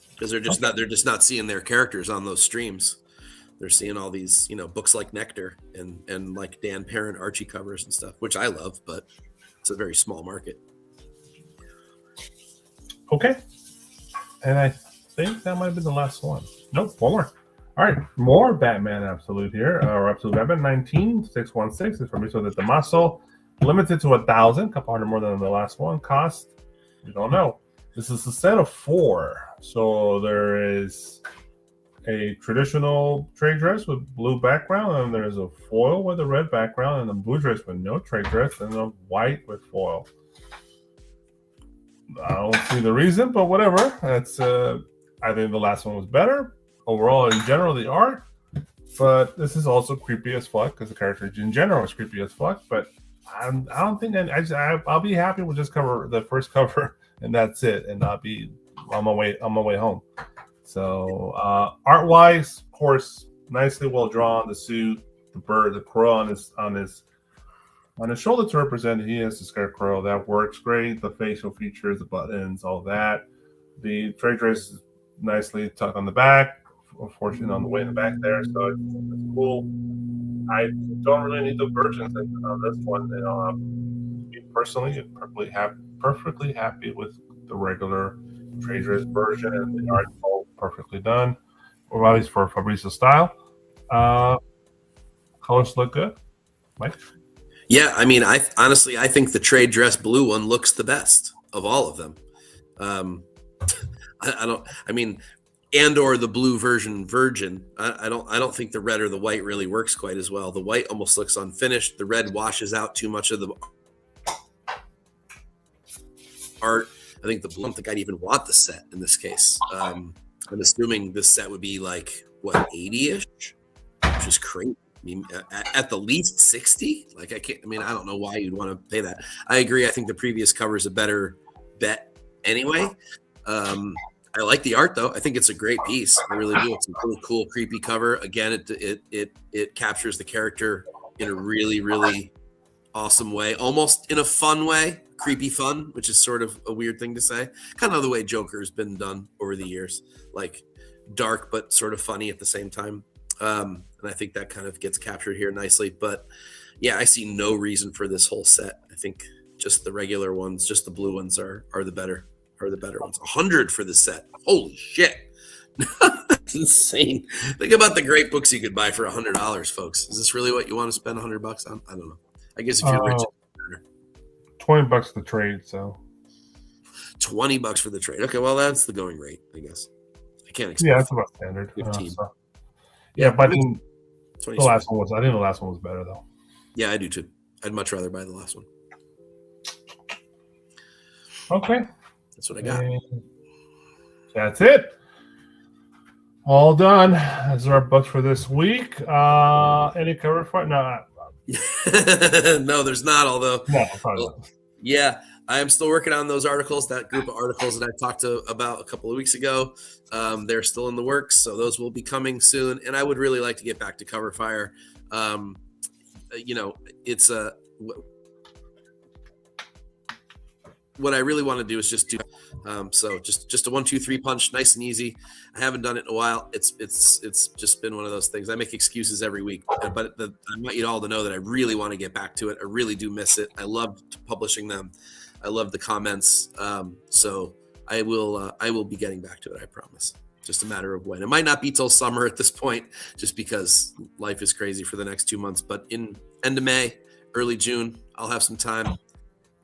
because they're just not seeing their characters on those streams. They're seeing all these, books like Nectar and like Dan Parent Archie covers and stuff, which I love, but it's a very small market. Okay. And I think that might have been the last one. Nope, one more. All right, more Batman Absolute here, or Absolute Batman 19616 is from Fabrizio de Tomaso, limited to 1,000, a couple hundred more than the last one. Cost, we don't know. This is a set of 4, so there is a traditional trade dress with blue background, and there's a foil with a red background, and a blue dress with no trade dress, and a white with foil. I don't see the reason, but whatever. That's I think the last one was better. Overall, in general, the art, but this is also creepy as fuck because the character in general is creepy as fuck. But I don't think I'll be happy with just cover the first cover and that's it, and not be on my way home. So art wise, of course, nicely well drawn. The suit, the bird, the crow on his shoulder to represent he has the scarecrow. That works great. The facial features, the buttons, all that. The trade dress is nicely tucked on the back. Unfortunately, on the way in the back there, so it's cool. I don't really need the versions on this one. Personally, perfectly happy with the regular trade dress version, and the art all perfectly done, or at least for Fabrizio's style. Colors look good, Mike. Yeah, I mean, I think the trade dress blue one looks the best of all of them. Or the blue version Virgin. I don't think the red or the white really works quite as well. The white almost looks unfinished. The red washes out too much of the art. I think the blue, I don't think I'd even want the set in this case. I'm assuming this set would be like, what, 80-ish? Which is crazy. I mean, at the least 60? I don't know why you'd want to pay that. I agree. I think the previous cover is a better bet anyway. I like the art though. I think it's a great piece. I really do. It's a really cool, creepy cover. Again, it captures the character in a really, really awesome way, almost in a fun way, creepy fun, which is sort of a weird thing to say. Kind of the way Joker's been done over the years, like dark but sort of funny at the same time. And I think that kind of gets captured here nicely. But yeah, I see no reason for this whole set. I think just the regular ones, just the blue ones are the better ones. 100 for the set. Holy shit. That's insane. Think about the great books you could buy for $100, folks. Is this really what you want to spend $100 on? I don't know. I guess if you're rich, $20 for the trade, so $20 for the trade. Okay, well that's the going rate, I guess. I can't expect. Yeah, that's about standard. 15. But I think the last one was better though. Yeah, I do too. I'd much rather buy the last one. Okay. That's what I got. And that's it. All done. Those are our books for this week. Any cover for it? No. No, there's not. Although, no, probably not. Yeah, I am still working on those articles, that group of articles that I talked about a couple of weeks ago. They're still in the works, so those will be coming soon. And I would really like to get back to Cover Fire. It's what I really want to do is just do just a 1, 2, 3 punch, nice and easy. I haven't done it in a while. It's just been one of those things. I make excuses every week, but I want you all to know that I really want to get back to it. I really do miss it. I loved publishing them. I love the comments. So I will be getting back to it. I promise. Just a matter of when. It might not be till summer at this point, just because life is crazy for the next 2 months. But in end of May, early June, I'll have some time.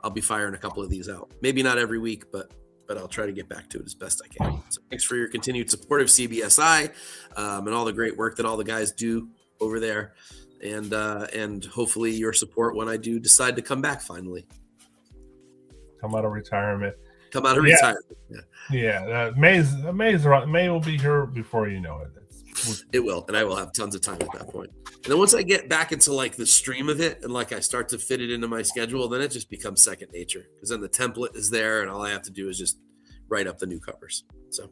I'll be firing a couple of these out. Maybe not every week, but I'll try to get back to it as best I can. So thanks for your continued support of CBSI and all the great work that all the guys do over there, and hopefully your support when I do decide to come back finally. Come out of retirement. Retirement. Yeah. May will be here before you know it. It will, and I will have tons of time at that point. And then once I get back into like the stream of it and like I start to fit it into my schedule, then it just becomes second nature, because then the template is there and all I have to do is just write up the new covers. So,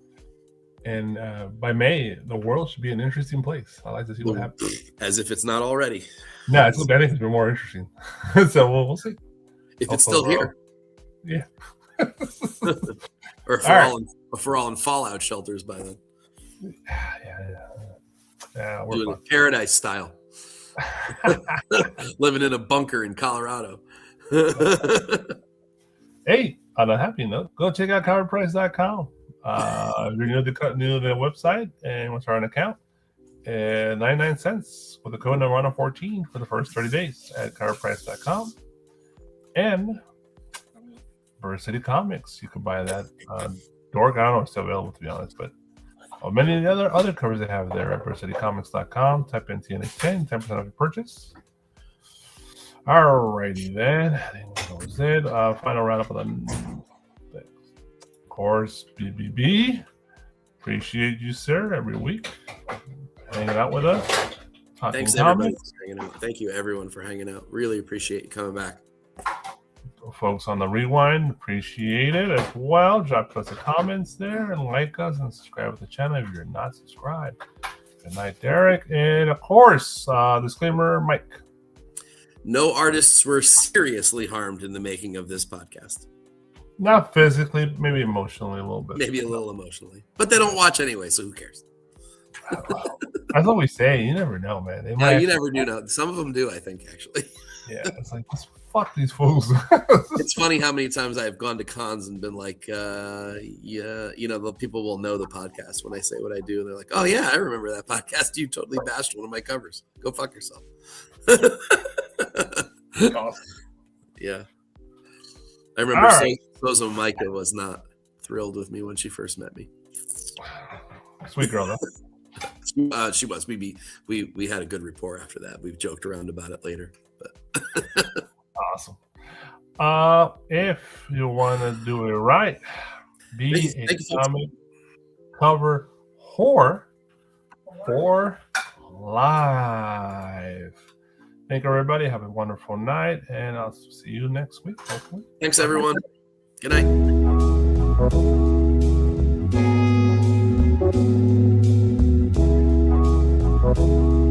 and by May, the world should be an interesting place. I like to see what happens. As if it's not already. No, I think it's been more interesting. So we'll see. If it's still here. Yeah. Or if we're all in fallout shelters by then. Yeah, we're doing it paradise style. Living in a bunker in Colorado. Hey, on a happy note, go check out coverprice.com. If you're new to the website and want to start an account, 99 cents with the code number 14 for the first 30 days at coverprice.com. And Bird City Comics, you can buy that. Dork, I don't know if it's still available, to be honest, but many of the other covers they have there at birdcitycomics.com. Type in TNA10, 10% off your purchase. Alrighty then. I think that was it. Final roundup of the course, BBB. Appreciate you, sir, every week hanging out with us. Thanks everybody for hanging out. Thank you everyone for hanging out. Really appreciate you coming back. Folks on the rewind, appreciate it as well. Drop us the comments there and like us and subscribe to the channel if you're not subscribed. Good night, Derek. And of course, disclaimer, Mike. No artists were seriously harmed in the making of this podcast. Not physically, maybe emotionally a little bit. Maybe a little emotionally. But they don't watch anyway, so who cares? That's what we say. You never know, man. You never do know. Some of them do, I think, actually. Yeah, it's like, fuck these fools. It's funny how many times I've gone to cons and been like, the people will know the podcast when I say what I do. And they're like, oh, yeah, I remember that podcast. You totally bashed one of my covers. Go fuck yourself. Awesome. Yeah. I remember saying Sozo Micah was not thrilled with me when she first met me. Sweet girl, though. She was. We had a good rapport after that. We've joked around about it later. But awesome. If you want to do it right, be a comic cover whore for live. Thank you, everybody. Have a wonderful night, and I'll see you next week, hopefully. Thanks, everyone. Good night.